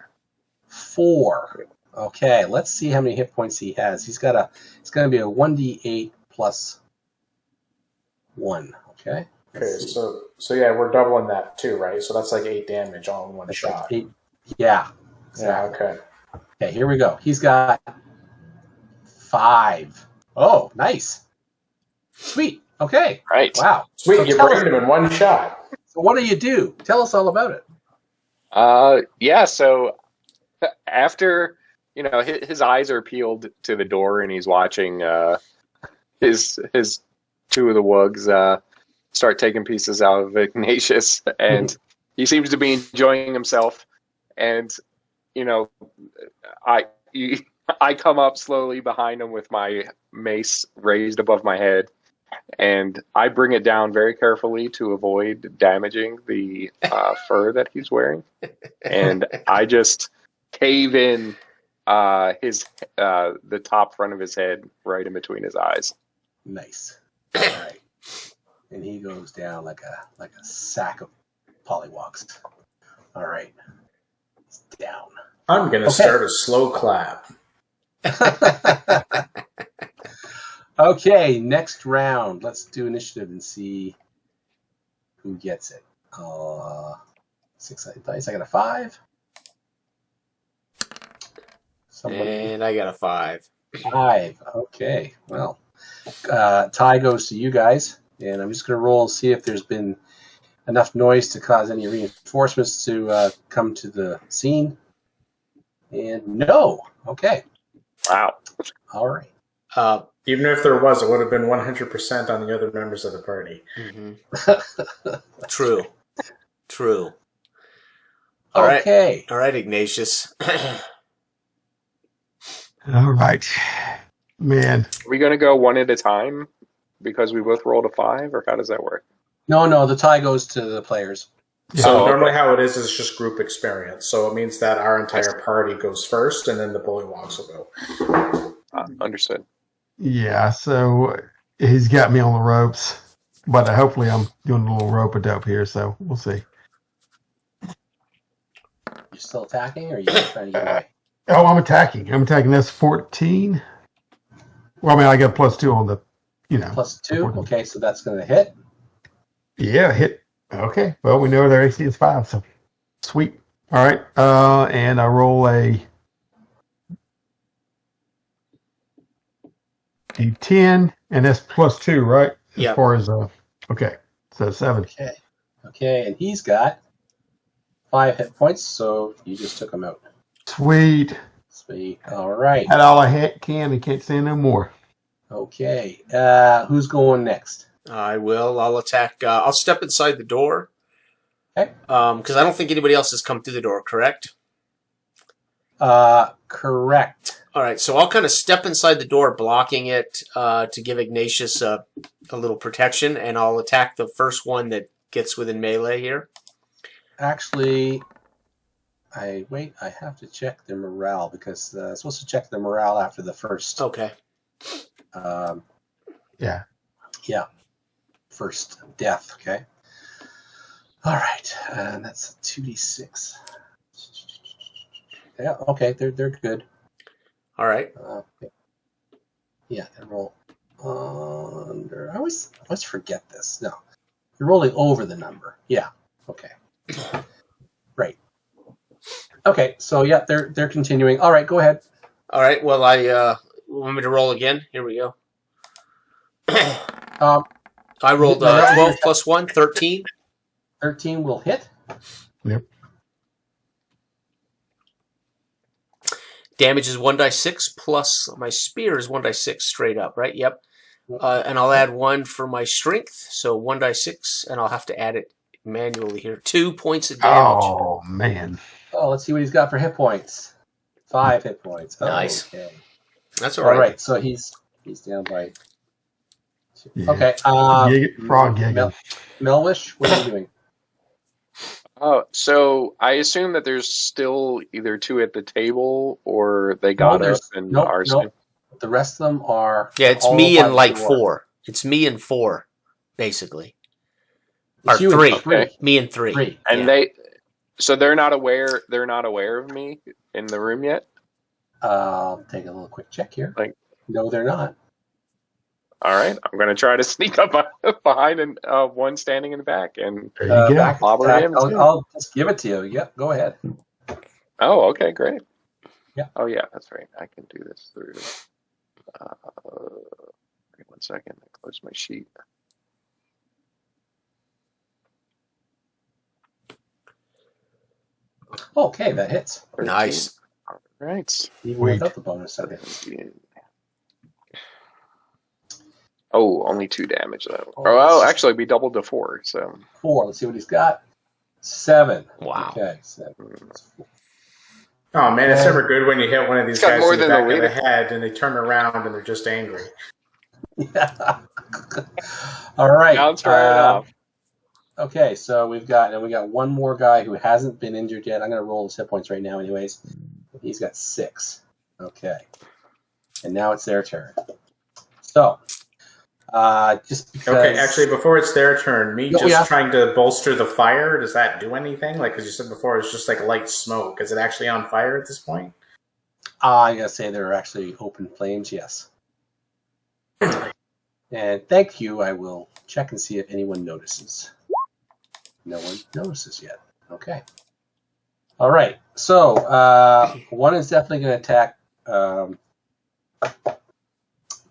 4. Okay, let's see how many hit points he has. It's going to be a 1d8 plus 1. Okay. Okay, so yeah, we're doubling that too, right? So that's like 8 damage all in one shot. Like 8, yeah. Exactly. Yeah. Okay, here we go. He's got 5. Oh, nice. Sweet. Okay. Right. Wow. Sweet. So you brained him in one shot. So what do? Tell us all about it. Yeah. So after his eyes are peeled to the door, and he's watching his two of the wugs start taking pieces out of Ignatius, and he seems to be enjoying himself. And I come up slowly behind him with my mace raised above my head, and I bring it down very carefully to avoid damaging the fur that he's wearing. And I just cave in the top front of his head right in between his eyes. Nice. All right. And he goes down like a sack of pollywogs. All right. He's down. I'm going to start a slow clap. Okay, next round. Let's do initiative and see who gets it. 6-sided dice. I got a 5. And I got a 5. 5. Okay. Well, tie goes to you guys, and I'm just going to roll and see if there's been enough noise to cause any reinforcements to come to the scene. And no. Okay. Wow. All right. Even if there was, it would have been 100% on the other members of the party. Mm-hmm. True. All okay. All right, Ignatius. All right. Man. Are we going to go one at a time because we both rolled a 5, or how does that work? No, the tie goes to the players. So normally how it is just group experience. So it means that our entire party goes first, and then the bullywugs will go. Understood. Yeah, so he's got me on the ropes, but hopefully I'm doing a little rope-a-dope here, so we'll see. You still attacking, or are you just trying to get away? Oh, I'm attacking. That's 14. Well, I mean, I got +2 on the, +2. Okay, so that's going to hit. Yeah, hit. Okay. Well, we know their AC is 5, so sweet. All right. And I roll a D10, and that's +2, right? Yeah. As far as okay, so 7. Okay, and he's got 5 hit points, so you just took him out. Sweet. All right. Had all I can and can't say no more. Okay. Who's going next? I will. I'll attack. I'll step inside the door. Okay. Because I don't think anybody else has come through the door, correct? Correct. All right, so I'll kind of step inside the door, blocking it to give Ignatius a little protection, and I'll attack the first one that gets within melee here. Actually, I have to check their morale, because I'm supposed to check their morale after the first. Okay. Yeah. First death, okay? All right, and that's a 2d6. Yeah, okay, they're good. All right. Yeah, and roll under. I always forget this. No, you're rolling over the number. Yeah. Okay. Right. Okay. So yeah, they're continuing. All right, go ahead. All right. Well, I want me to roll again. Here we go. I rolled 12 plus 1, 13. 13 will hit. Yep. Damage is 1d6 plus my spear is 1d6 straight up, right? Yep. And I'll add 1 for my strength, so 1d6, and I'll have to add it manually here. 2 points of damage. Oh, man. Oh, let's see what he's got for hit points. 5 hit points. Oh, Nice. Okay. That's all right. All right. So he's down by. Yeah. Okay. Frog giggling. Melwish, what are you doing? Oh, so I assume that there's still either 2 at the table, or they got up and are. Nope. The rest of them are. Yeah, it's me and like 4. It's me and 4, basically. Or 3. Okay. Me and 3. And so they're not aware. They're not aware of me in the room yet. I'll take a little quick check here. No, they're not. All right, I'm going to try to sneak up behind one standing in the back and There you go. clobber him. I'll just give it to you. Yep, go ahead. Oh, okay, great. Yeah. Oh, yeah, that's right. I can do this through. Wait 1 second. I close my sheet. Okay, that hits. 13. Nice. All right. Even Wait. without the bonus, that hits. 17. Oh, only 2 damage though. Oh, Oh, well, it's- actually, we doubled to 4. So 4. Let's see what he's got. 7. Wow. Okay, 7. Oh man, it's never good when you hit one of these It's got guys more in the than back the of the weight. head and they turn around and they're just angry. Yeah. All right. Sounds fair enough. Okay, so we got one more guy who hasn't been injured yet. I'm going to roll his hit points right now, anyways. He's got 6. Okay, and now it's their turn. So, just because. Okay, actually, before it's their turn, Oh, yeah. trying to bolster the fire, does that do anything? Like, as you said before, it's just like light smoke. Is it actually on fire at this point? I gotta say there are actually open flames. Yes. And thank you. I will check and see if anyone notices. No one notices yet. Okay. All right. So one is definitely going to attack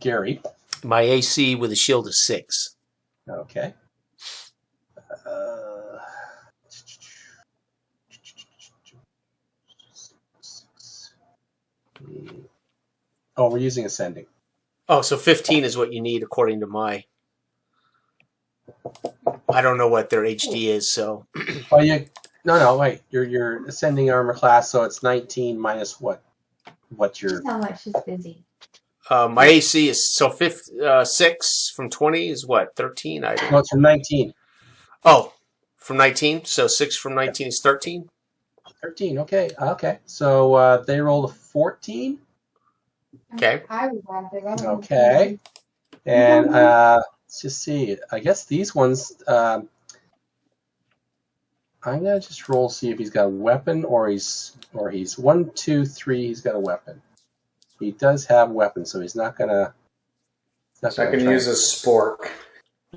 Gary. My AC with a shield is 6. Okay. Oh, we're using ascending. Oh, so 15 is what you need according to my. I don't know what their HD is, so. Oh, no, wait. Your ascending armor class, so it's 19 minus what? What's your? How much is busy? My AC is 6 from 20 is what? 13? I don't No, it's from 19. Oh, from 19? So 6 from 19 is 13? 13. Okay. Okay. So they rolled a 14. Okay. I would have it. Okay. And let's just see. I guess these ones. I'm gonna just roll see if he's got a weapon or he's 1, 2, 3. He's got a weapon. He does have weapons, so he's not gonna. I can use a spork.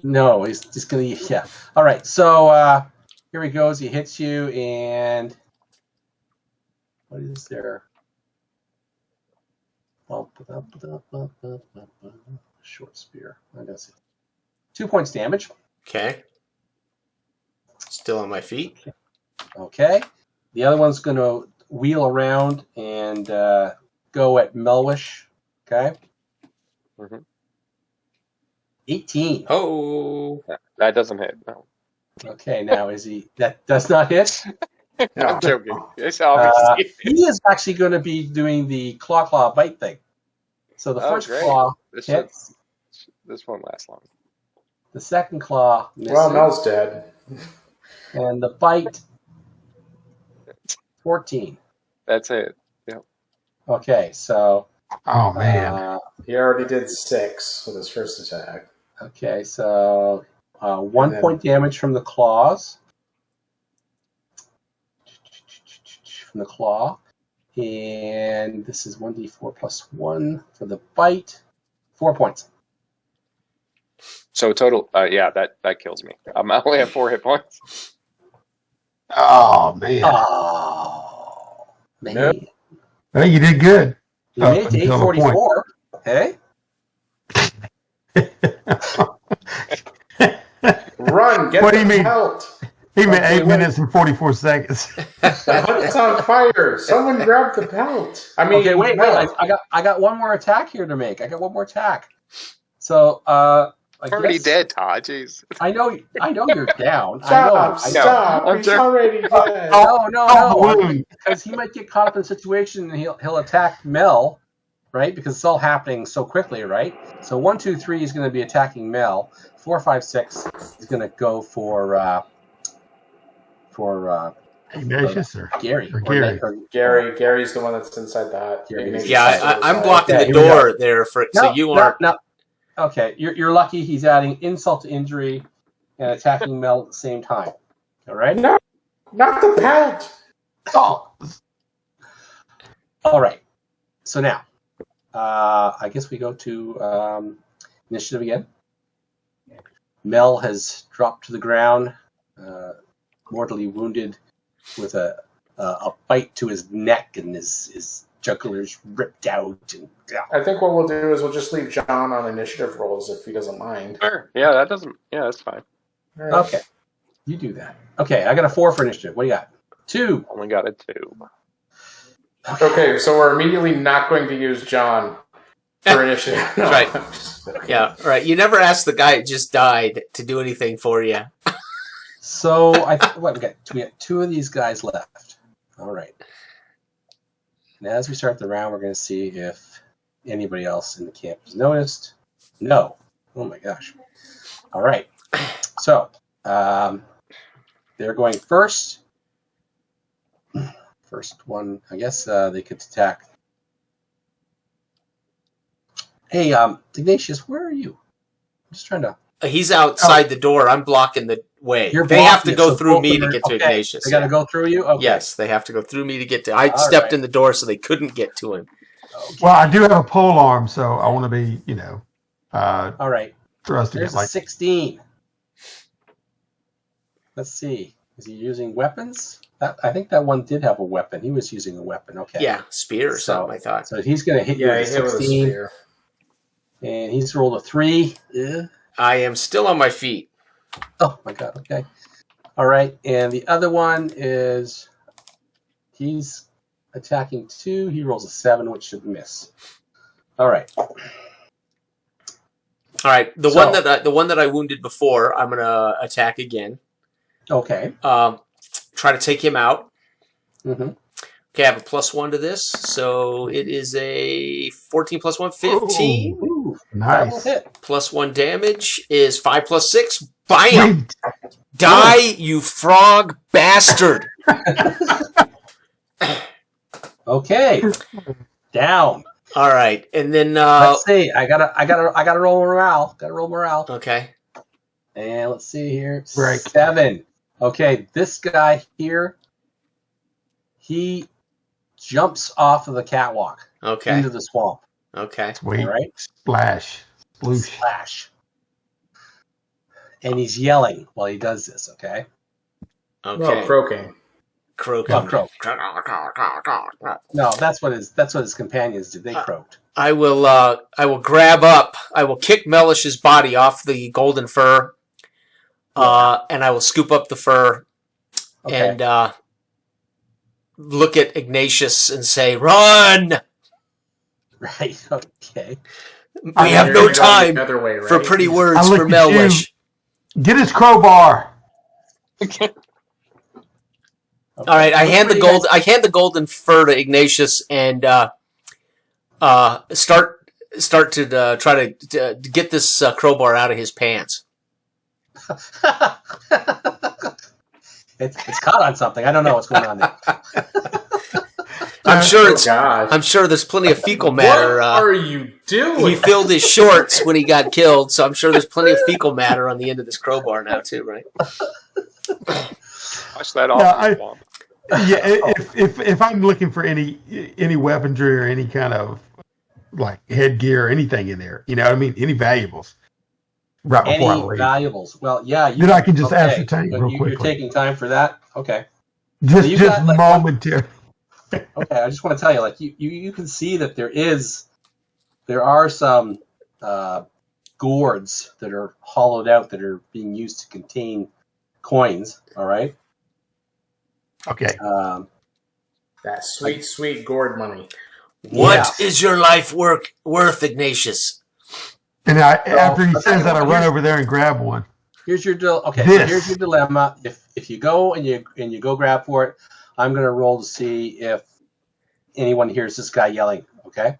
No, he's just gonna. Yeah. All right. So here he goes. He hits you, and what is there? Short spear. I gotta see. 2 points damage. Okay. Still on my feet. Okay. The other one's going to wheel around and go at Melwish. Okay. Mm-hmm. 18. Oh. That doesn't hit. No, Okay. Now is he? That does not hit. I'm joking. It's obviously. He is actually going to be doing the claw bite thing. So the first great. claw This hits. This won't last long. The second claw misses. Well, Mel's dead. And the bite 14. That's it. Okay. So. Oh man. He already did 6 with his first attack. Okay, so 1 point damage from the claws. From the claw. And this is 1d4 plus 1 for the bite. 4 points. So total, that kills me. I only have 4 hit points. Oh man. Oh, man. Nope. Well, you did good. You made it to Until a point. 844. Hey? Run! Get What do you the mean? belt! He meant Okay, 8 minutes and 44 seconds. The hut's on fire! Someone grab the belt! I mean, Okay, wait. Mel. I got one more attack here to make. I got one more attack. So, I Already guess- dead, Todd. Jeez. I know you're down. I know. Stop! I'm He's joking. already dead. No. wound. Because he might get caught up in a situation and he'll attack Mel, right? Because it's all happening so quickly, right? So 1, 2, 3 is going to be attacking Mel. 4, 5, 6 is going to go for Ignatius or Gary. Or Gary. Gary's the one that's inside the hut. Gary. Ignatius Yeah, is I'm outside. blocking Okay, the here we door there for so you aren't. No. Okay, you're lucky. He's adding insult to injury and attacking Mel at the same time. All right. No, not the belt! Oh, All right. So now, I guess we go to initiative again. Mel has dropped to the ground, mortally wounded, with a bite to his neck, and his jugular's ripped out. And I think what we'll do is we'll just leave John on initiative rolls if he doesn't mind. Sure. Yeah, that doesn't. Yeah, that's fine. All right. okay, you do that. Okay, I got a 4 for initiative. What do you got? 2. Only got a 2. Okay, so we're immediately not going to use John for initiative. No. Right. Yeah, right. You never asked the guy who just died to do anything for you. So we got 2 of these guys left. All right. And as we start the round, we're going to see if anybody else in the camp has noticed. No. Oh my gosh. All right. So they're going first. First one, I guess they could attack. Hey, Ignatius, where are you? I'm just trying to. He's outside the door. I'm blocking the way. You're They have to blocking it, go so through both me of to them get to okay. Ignatius. They got to go through you? Okay. Yes, they have to go through me to get to. I All stepped right. in the door so they couldn't get to him. Okay. Well, I do have a pole arm, so I want to be, All right. thrusting There's it like. a 16. Let's see. Is he using weapons? I think that one did have a weapon. He was using a weapon. Okay. Yeah, spear or So- something, I thought. So he's going to hit you Yeah, with he a hit with a 16. spear. And he's rolled a 3. Yeah. I am still on my feet. Oh, my God. Okay. All right. And the other one is he's attacking 2. He rolls a 7, which should miss. All right. All right, the one that I wounded before, I'm gonna attack again. Okay. Try to take him out. Mm-hmm. Okay, I have a +1 to this, so it is a 14 + 1, 15. Ooh, that will Nice. hit. +1 damage is 5 + 6. Bam! Sweet. Die, you frog bastard! Okay. Down. All right, and then Let's see. I gotta roll morale. Gotta roll morale. okay, And let's see here. Break. 7. Okay, this guy here, he jumps off of the catwalk okay, into the swamp. okay. Sweet. All right. Splash. Sploosh. Splash. And he's yelling while he does this. Okay. Well, Okay. croaking. Croaking. Oh, croak. No, that's what his companions did. They croaked. I will grab up. I will kick Mellish's body off the golden fur, and I will scoop up the fur Okay. and look at Ignatius and say, "Run! Right. Okay. We have You're no gonna go time the other way, right? for pretty words I for look at you. Mellish." Get his crowbar. All right, I hand the What do you gold. I hand the golden fur to Ignatius and start to try to get this crowbar out of his pants. It's caught on something. I don't know what's going on there. I'm sure Oh, it's. God. I'm sure there's plenty of fecal matter. What are you doing? He filled his shorts when he got killed, so I'm sure there's plenty of fecal matter on the end of this crowbar now too, right? Wash that off. No, I- Swamp. Yeah, if I'm looking for any weaponry or any kind of like headgear or anything in there, you know what I mean? Any valuables right before I Any leave. valuables? Well, yeah. Then I can just ascertain but real you're quickly. taking time for that? Okay. Just you just got, like, momentary. Okay, I just want to tell you, like you can see that there are some gourds that are hollowed out that are being used to contain coins. All right. Okay. That sweet gourd money. What is your life worth, Ignatius? And after he I'll tell says you that, I what, run over there and grab one. Here's your okay. This. So here's your dilemma. If you go and you go grab for it, I'm gonna roll to see if anyone hears this guy yelling. Okay.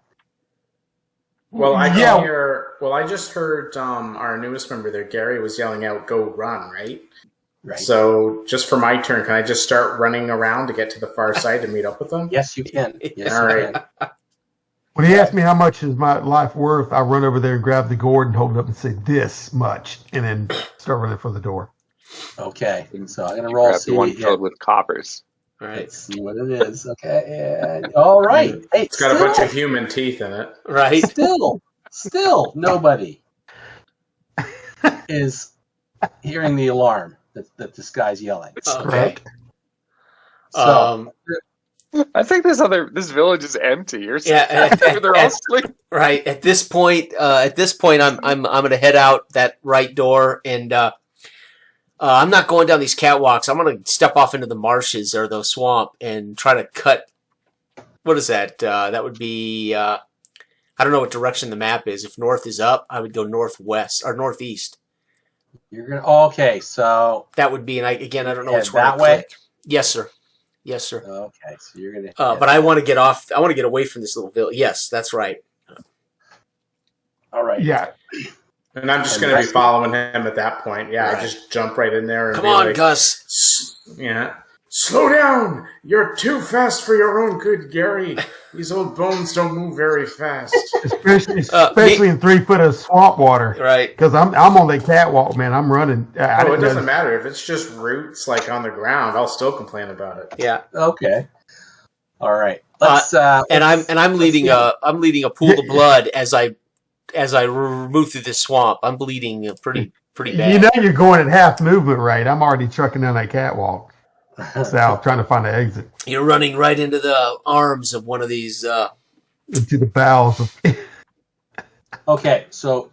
Well, I Yeah. can hear. Well, I just heard our newest member there, Gary, was yelling out, "Go run!" Right. Right. So, just for my turn, can I just start running around to get to the far side to meet up with them? Yes, you can. Yes, All you right. can. When he asked me how much is my life worth, I run over there and grab the gourd and hold it up and say this much, and then start running for the door. Okay. So I'm gonna roll. Grab See the one if- filled with coppers. All right, Let's see what it is. Okay. And, all right. Hey, It's got a bunch of human teeth in it. right. Still nobody is hearing the alarm that this guy's yelling. Okay. Right. So I think this village is empty or Yeah, something. They're all asleep. Right. At this point, I'm going to head out that right door, and I'm not going down these catwalks. I'm going to step off into the marshes or the swamp and try to cut. What is that? That would be. I don't know what direction the map is. If north is up, I would go northwest or northeast. You're gonna. Okay, so That would be, and I don't know head which one. that I way? click. Yes, sir. Yes, sir. Okay, so you're gonna. But I want to get off. I want to get away from this little village. Yes, that's right. All right. Yeah. And I'm just going to be following him at that point. Yeah, Right. I just jump right in there and Come be on, like, Gus. Yeah. Slow down! You're too fast for your own good, Gary. These old bones don't move very fast. Especially in 3 foot of swamp water. Right. Because I'm on the catwalk, man. I'm running. It doesn't matter. If it's just roots like on the ground, I'll still complain about it. Yeah. Okay. All right. And I'm leading a pool of blood as I move through this swamp. I'm bleeding pretty bad. You know you're going at half movement rate. I'm already trucking down that catwalk. South, trying to find an exit. You're running right into the arms of one of these. Into the bowels of. Okay, so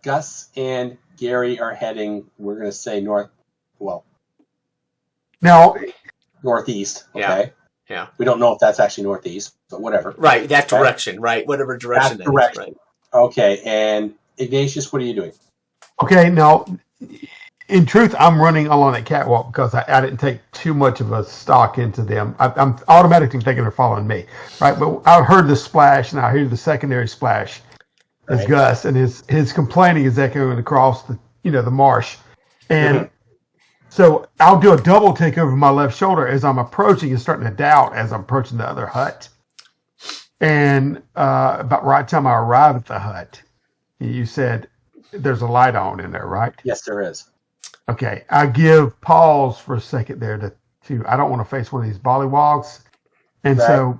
Gus and Gary are heading. We're going to say north. Well, Now, northeast. Okay. Yeah. Yeah. We don't know if that's actually northeast, but whatever. Right, that direction. Right, whatever direction. That direction. Is, right. Okay, and Ignatius, what are you doing? okay, now, in truth, I'm running along that catwalk because I didn't take too much of a stock into them. I'm automatically thinking they're following me, right? But I heard the splash, and I hear the secondary splash as Right. Gus, and his complaining is echoing across the marsh, and so I'll do a double take over my left shoulder as I'm approaching and starting to doubt as I'm approaching the other hut. And about right time I arrive at the hut, you said there's a light on in there, right? Yes, there is. Okay, I give pause for a second there to I don't want to face one of these bollywogs, and Right. so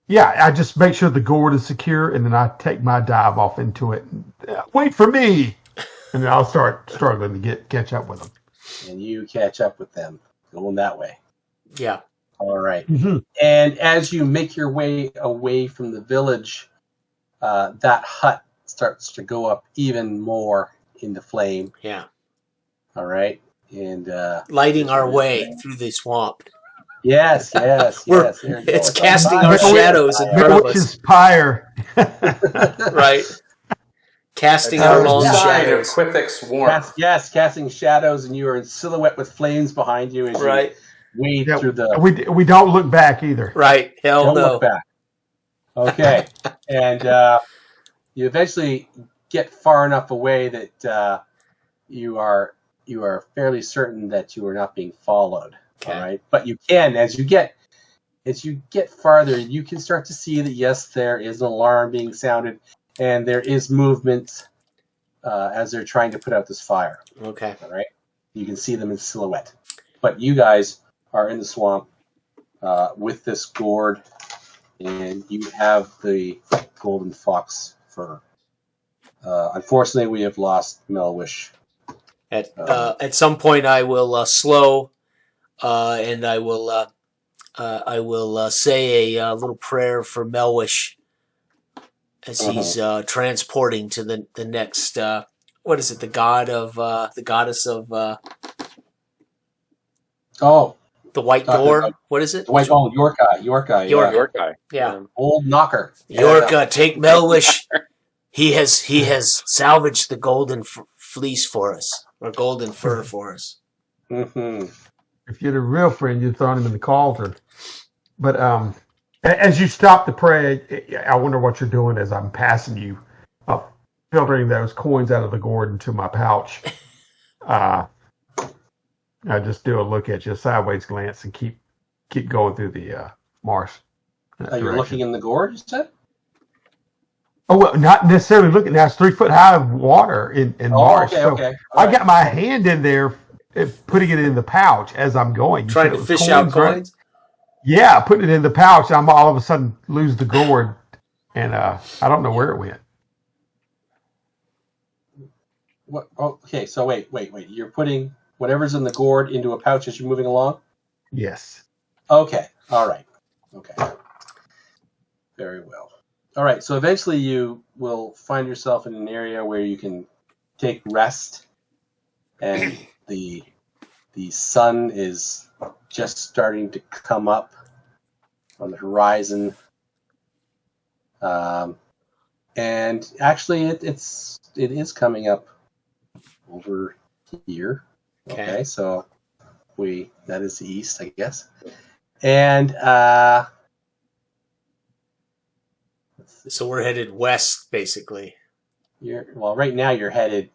yeah, I just make sure the gourd is secure, and then I take my dive off into it. And, wait for me, and then I'll start struggling to catch up with them. And you catch up with them going that way. Yeah. All right. Mm-hmm. And as you make your way away from the village, that hut starts to go up even more into flame. Yeah. All right. And Lighting our way through the swamp. yes. We're- There you go. it's casting our fire. shadows in front of us. Witch's pyre. Right. Casting That's our the long sign of shadows. Quithic's warmth. Yes, casting shadows, and you are in silhouette with flames behind you as Right. you wade Yeah, through the. we don't look back either. Right. Hell Don't no. look back. Okay, and you eventually get far enough away that you are fairly certain that you are not being followed. Okay. All right, but you can as you get farther, you can start to see that yes, there is an alarm being sounded, and there is movement as they're trying to put out this fire. Okay. All right, you can see them in silhouette, but you guys are in the swamp with this gourd, and you have the golden fox fur. Unfortunately, we have lost Melwish. At some point, I will slow, and I will say a little prayer for Melwish as he's transporting to the next. What is it? The goddess of the white door. What is it? Yorka. Yorka. Your guy. Yeah. Old knocker. Yorka, take Melwish. He has salvaged the golden fleece for us, or golden fur for us. Mm-hmm. If you're the real friend, you'd throw him in the cauldron. But as you stop to pray, I wonder what you're doing as I'm passing you, filtering those coins out of the gourd into my pouch. I just do a look at you, a sideways glance, and keep going through the marsh. You're looking in the gourd, you said? Oh, well, not necessarily looking. That's 3 foot high of water in marsh. Okay, so okay. I got my hand in there, putting it in the pouch as I'm going. You Trying said to it was fish out right? coins. Yeah, putting it in the pouch. I'm all of a sudden lose the gourd, and I don't know where it went. What? Oh, okay, so wait. You're putting whatever's in the gourd into a pouch as you're moving along? Yes. Okay, all right. Okay. Very well. All right, so eventually you will find yourself in an area where you can take rest, and the The sun is just starting to come up on the horizon. And actually, it is coming up over here. Okay, so that is the east, I guess. And So we're headed west, basically. Right now you're headed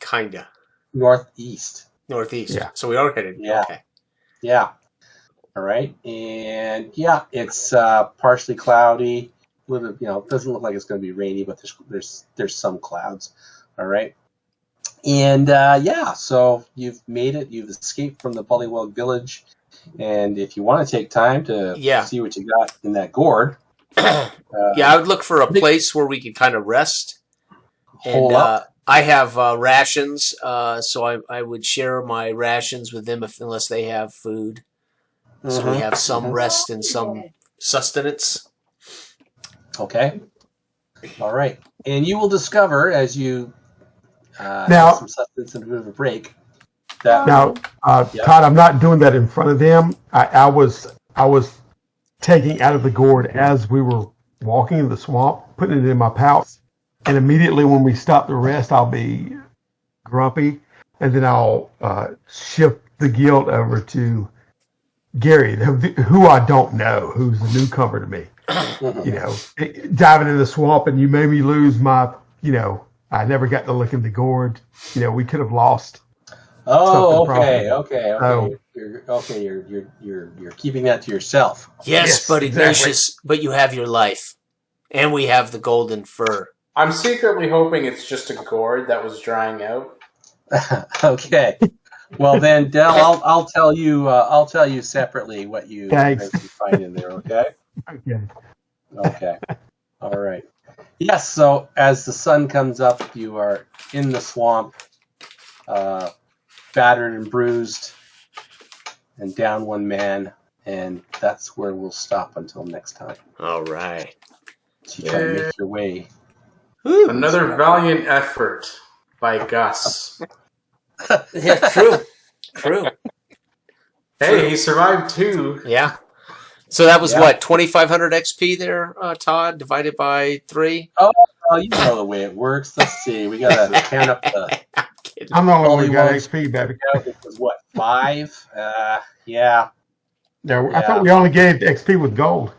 Kinda. northeast. Northeast. Yeah. So we are headed. Yeah. Okay. Yeah. All right, and yeah, it's partially cloudy. It doesn't look like it's going to be rainy, but there's some clouds. All right, and so you've made it. You've escaped from the Bullywug village, and if you want to take time to see what you got in that gourd, I would look for a place where we could kind of rest. Hole And up. I have rations, so I would share my rations with them unless they have food. So we have some rest and some sustenance. Okay. All right. And you will discover as you Now- have some sustenance and a bit of a break that Now, Todd, I'm not doing that in front of them. I was taking out of the gourd as we were walking in the swamp, putting it in my pouch, and immediately when we stop to rest, I'll be grumpy, and then I'll shift the guilt over to Gary, who I don't know, who's a newcomer to me. Diving in the swamp, and you made me lose my, I never got to look in the gourd. We could have lost. Oh, something okay. So- You're keeping that to yourself. Yes, but exactly. Ignatius, but you have your life, and we have the golden fur. I'm secretly hoping it's just a gourd that was drying out. Okay. Well then, Del, I'll tell you separately what you Thanks. find in there. Okay. Okay. Okay. All right. Yes. So as the sun comes up, you are in the swamp, battered and bruised, and down one man, and that's where we'll stop until next time. All right. So you try to make your way. Another valiant effort by Gus. Yeah, true. Hey, he survived too. Yeah. So that was what, 2,500 XP there, Todd, divided by 3? Oh, you know the way it works. Let's see. We got to count up the. I'm the only one who got Bullywugs. XP, baby. It was what, 5? Yeah. No, I thought we only gave XP with gold.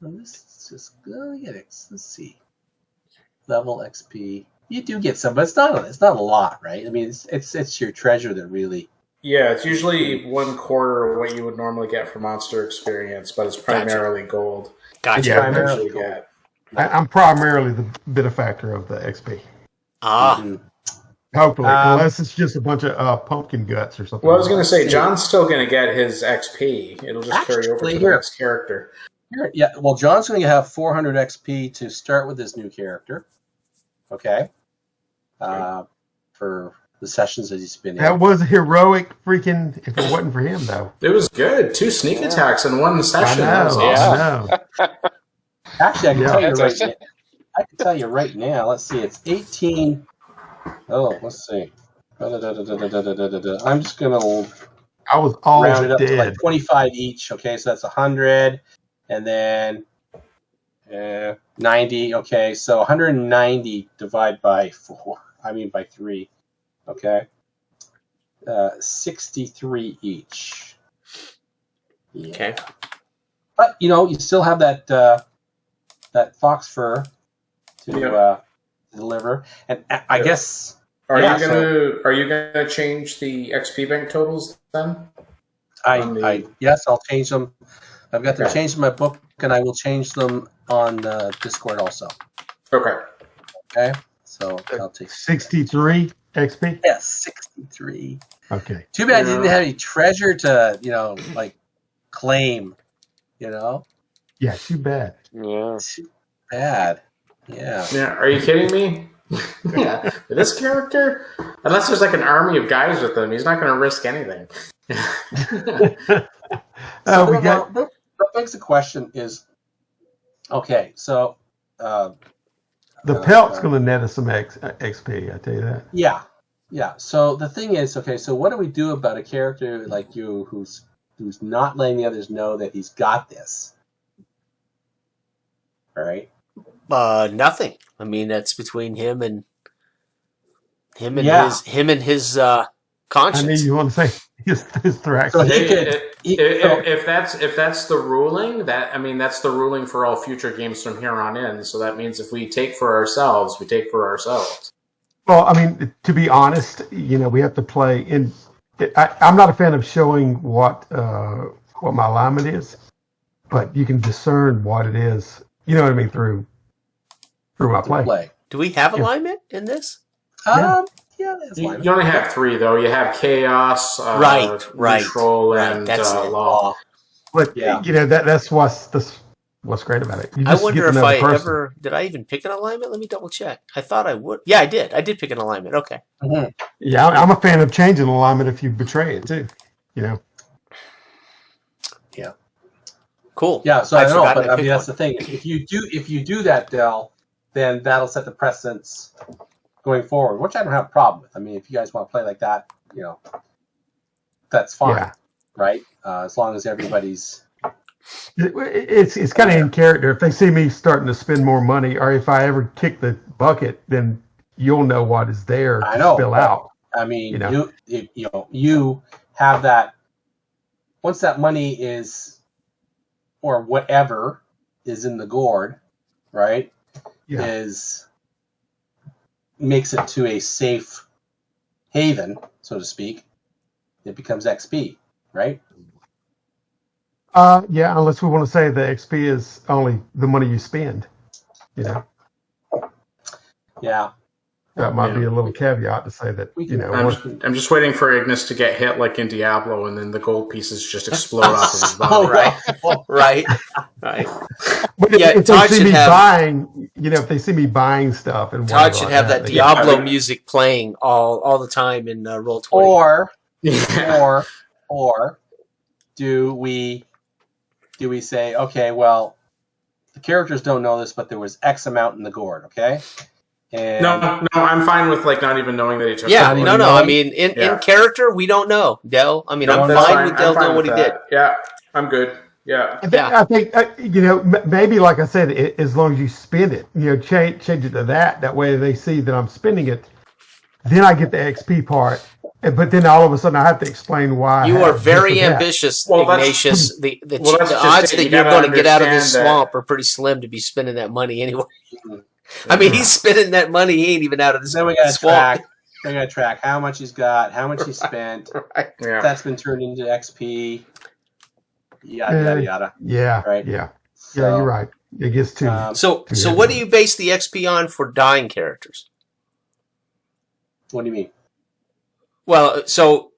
Let's just go get it. Let's see. Level XP. You do get some, but it's not a lot, right? I mean, it's your treasure that really. Yeah, it's usually 1/4 of what you would normally get for monster experience, but it's primarily gold. Gotcha. Yeah, primarily Usually get. I'm primarily the benefactor of the XP. Mhm. Hopefully, unless it's just a bunch of pumpkin guts or something. Well, I was going to say, John's still going to get his XP. It'll just carry over to Actually, the here. next character. Yeah. Well, John's going to have 400 XP to start with this new character. Okay. For the sessions that he's been in. That was a heroic freaking. If it wasn't for him, though. It was good. 2 sneak attacks in one I session. know. That was awesome. I know. Actually, I can tell you That's right awesome. now. I can tell you right now. Let's see. It's 18. Oh, let's see. I'm just gonna I was all round it up to like dead. 25 each. Okay, so that's 100, and then 90. Okay, so 190 divided by 4. I mean by 3. Okay, 63 each. Yeah. Okay. But you still have that fox fur to deliver, and I guess. Are Yeah, you gonna change the XP bank totals then? Yes, I'll change them. I've got them Okay. changed in my book, and I will change them on Discord also. Okay. Okay, so I'll take 63 XP. 63. Okay. Too bad you didn't have any treasure to like claim. Yeah, too bad. Yeah. Too bad. Yeah. Yeah. Are you kidding me? Yeah. This character, unless there's like an army of guys with him, he's not going to risk anything. Oh, we got. That begs the question: is okay. So. The pelt's going to net us some XP. I tell you that. Yeah. Yeah. So the thing is, okay. So what do we do about a character like you who's not letting the others know that he's got this? All right. Nothing. I mean, that's between him and Yeah. his I conscience. need you want to say his thrax. So he could. If that's the ruling, that's the ruling for all future games from here on in. So that means if we take for ourselves, we take for ourselves. Well, I mean, to be honest, we have to play in. I'm not a fan of showing what my alignment is, but you can discern what it is. You know what I mean through my play. Do we have alignment in this? Yeah, that's You fine. only have 3 though. You have chaos, Right. neutral, Right, and that's it. law. But Yeah. that's what's great about it. You I just wonder get to if know the I person. ever did. I even pick an alignment? Let me double check. I thought I would. Yeah, I did. I did pick an alignment. Okay. Mm-hmm. Yeah, I'm a fan of changing alignment if you betray it too. Yeah. Cool. Yeah. So I I'd don't know, forgotten but I I mean picked that's the thing. If you do that, Del, then that'll set the precedence going forward, which I don't have a problem with. I mean, if you guys want to play like that, that's fine, Yeah. right? As long as everybody's. It's kind of in character. If they see me starting to spend more money, or if I ever kick the bucket, then you'll know what is there I to know, spill but- out. I mean, You know. you have that. Once that money is, or whatever is in the gourd, right? Yeah. Makes it to a safe haven, so to speak. It becomes XP, right? Yeah, unless we want to say the XP is only the money you spend. Yeah. That might be a little caveat to say that, We can- I'm just waiting for Ignis to get hit like in Diablo, and then the gold pieces just explode off of his body. Right. Right. Right. But Yeah, if they Todd see should me have- buying, if they see me buying stuff and Todd should have that they- Diablo music playing all the time in Roll20. Or do we say, okay, well, the characters don't know this, but there was X amount in the gourd, okay? And No, I'm fine with not even knowing that he took. Yeah, the Not no. even I knowing? mean, in Yeah. character, we don't know, Del. I mean, No, I'm that's fine with Del I'm fine doing what with he did. that. Yeah, I'm good. Yeah. I think maybe like I said, as long as you spend it, change it to that. That way they see that I'm spending it. Then I get the XP part, but then all of a sudden I have to explain why. You I are have this very or that. ambitious, Well, that's- Ignatius. The well, that's just odds it. that You you're gotta going to get out of this understand that- swamp are pretty slim to be spending that money anyway. I mean, he's spending that money. He ain't even out of this then we got to swamp. track how much he's got, how much he spent. Yeah. That's been turned into XP. Yada yada. Yeah, Right. yeah, So, you're right. It gets too. So Yeah. what do you base the XP on for dying characters? What do you mean? Well, so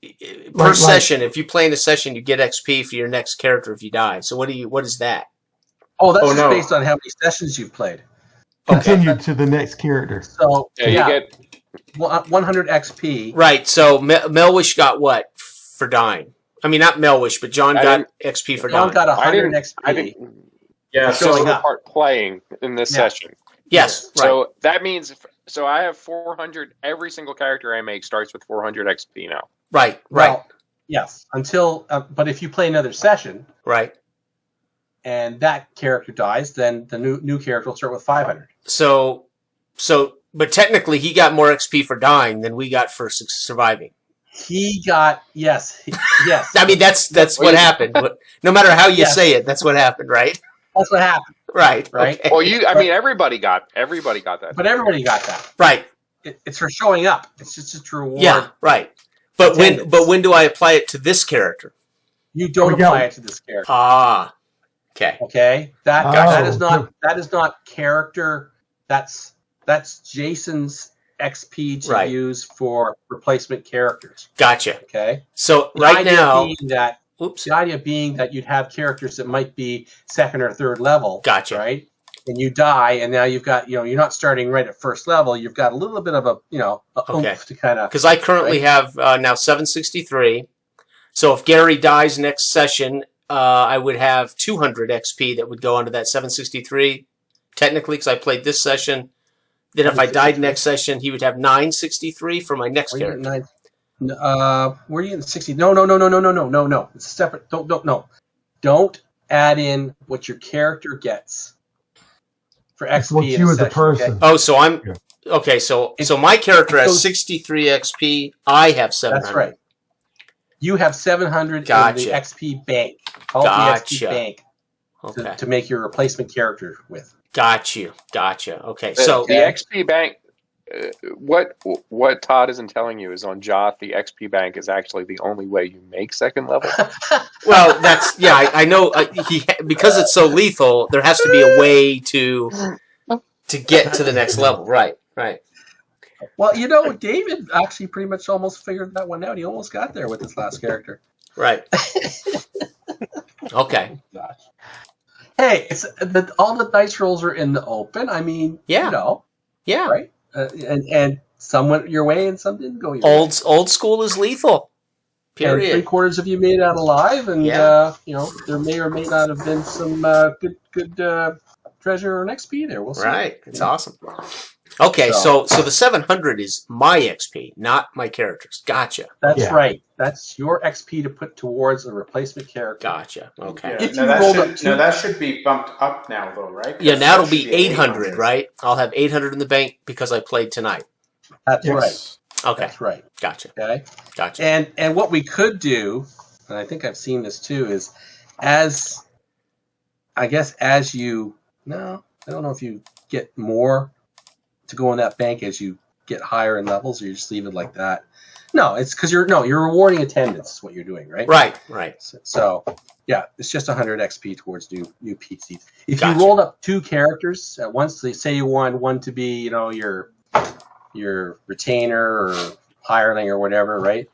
per Like- session, if you play in a session, you get XP for your next character if you die. So what is that? Oh, that's Oh, just no. based on how many sessions you've played. Continue to the next character. So Yeah, you get 100 XP. Right. So Melwish got what for dying? I mean, not Melwish, but John I got didn't- XP for John dying. got I 100 didn't. XP. Yeah. So Showing the up. part playing in this Yeah. session. Yes. Right. So that means I have 400. Every single character I make starts with 400 XP now. Right. Well, yes. Until, but if you play another session Right. and that character dies, then the new character will start with 500. But technically, he got more XP for dying than we got for surviving. He got yes. I mean, that's what happened. But no matter how you Yes. say it, that's what happened, right? That's what happened. Right. Right. Okay. Well, everybody got that. But everybody got that. Right. It's for showing up. It's just a reward. Yeah. Right. But Attendance. when do I apply it to this character? You don't We go. apply it to this character. Ah. Okay. Okay, that Oh. is not character. That's Jason's XP to Right. use for replacement characters. Gotcha. Okay, So The right idea now, being that oops. the idea being that you'd have characters that might be second or third level. Gotcha. Right, and you die, and now you've got you're not starting right at first level. You've got a little bit of a Okay. oomph to kind of. Because I currently Right. have now 763. So if Gary dies next session, I would have 200 XP that would go onto that 763. Technically, because I played this session, Then if I died next session, he would have 963 for my next character. Where are you in 60? No. It's separate. Don't add in what your character gets for XP. What you as a person. Okay? Oh, so I'm okay. So my character has 63 XP. I have 700. That's right. You have 700 in Gotcha. the XP bank. Call it the XP bank to make your replacement character with. Gotcha. Okay, The XP bank. What Todd isn't telling you is on Joth, the XP bank is actually the only way you make second level. well, that's I know because it's so lethal. There has to be a way to get to the next level. Right. Well, David actually pretty much almost figured that one out. He almost got there with his last character. Right. Okay. Gosh. Hey, all the dice rolls are in the open. I mean, Yeah. right? And some went your way and some didn't go your way. Old school is lethal. Period. And 3/4 of you made it out alive, and there may or may not have been some good treasure or XP there. We'll see. Right. It's awesome. Okay, so the 700 is my XP, not my character's. Gotcha. That's right. That's your XP to put towards a replacement character. Gotcha. Okay. Yeah. That should be bumped up now, though, right? Yeah, now it'll be 800, right? I'll have 800 in the bank because I played tonight. That's right. Okay. That's right. Gotcha. Okay. Gotcha. And what we could do, and I think I've seen this too, is I don't know if you get more to go in that bank as you get higher in levels, or you just leave it like that. No, it's because you're rewarding attendance is what you're doing, right? Right. So it's just 100 XP towards new PCs. If you rolled up 2 characters at once, say you want one to be, your retainer or hireling or whatever, right?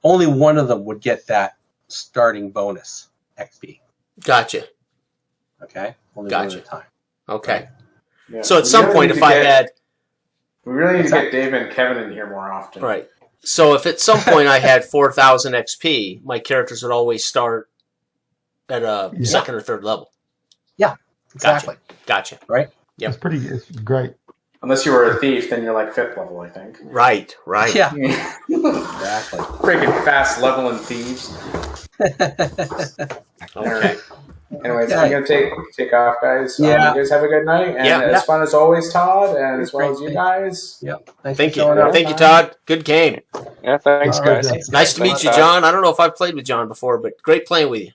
Only one of them would get that starting bonus XP. Gotcha. Okay? Only Gotcha. one at a time. Okay. Right? Yeah. So at some point, if I had... We really need to get Dave and Kevin in here more often. Right. So if at some point I had 4,000 XP, my characters would always start at a second or third level. Yeah, exactly. Gotcha. Right? Yep. It's great. Unless you were a thief, then you're like 5th level, I think. Right. Yeah. Exactly. Freaking fast leveling thieves. Okay. Anyways, I'm going to take off, guys. You guys have a good night. And as fun as always, Todd, and as well as you guys. Yep. Thank you. Thank you, Todd. Good game. Yeah, thanks, guys. Nice to meet you, John. I don't know if I've played with John before, but great playing with you.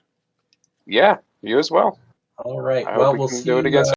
Yeah, you as well. All right. I hope we can do it again.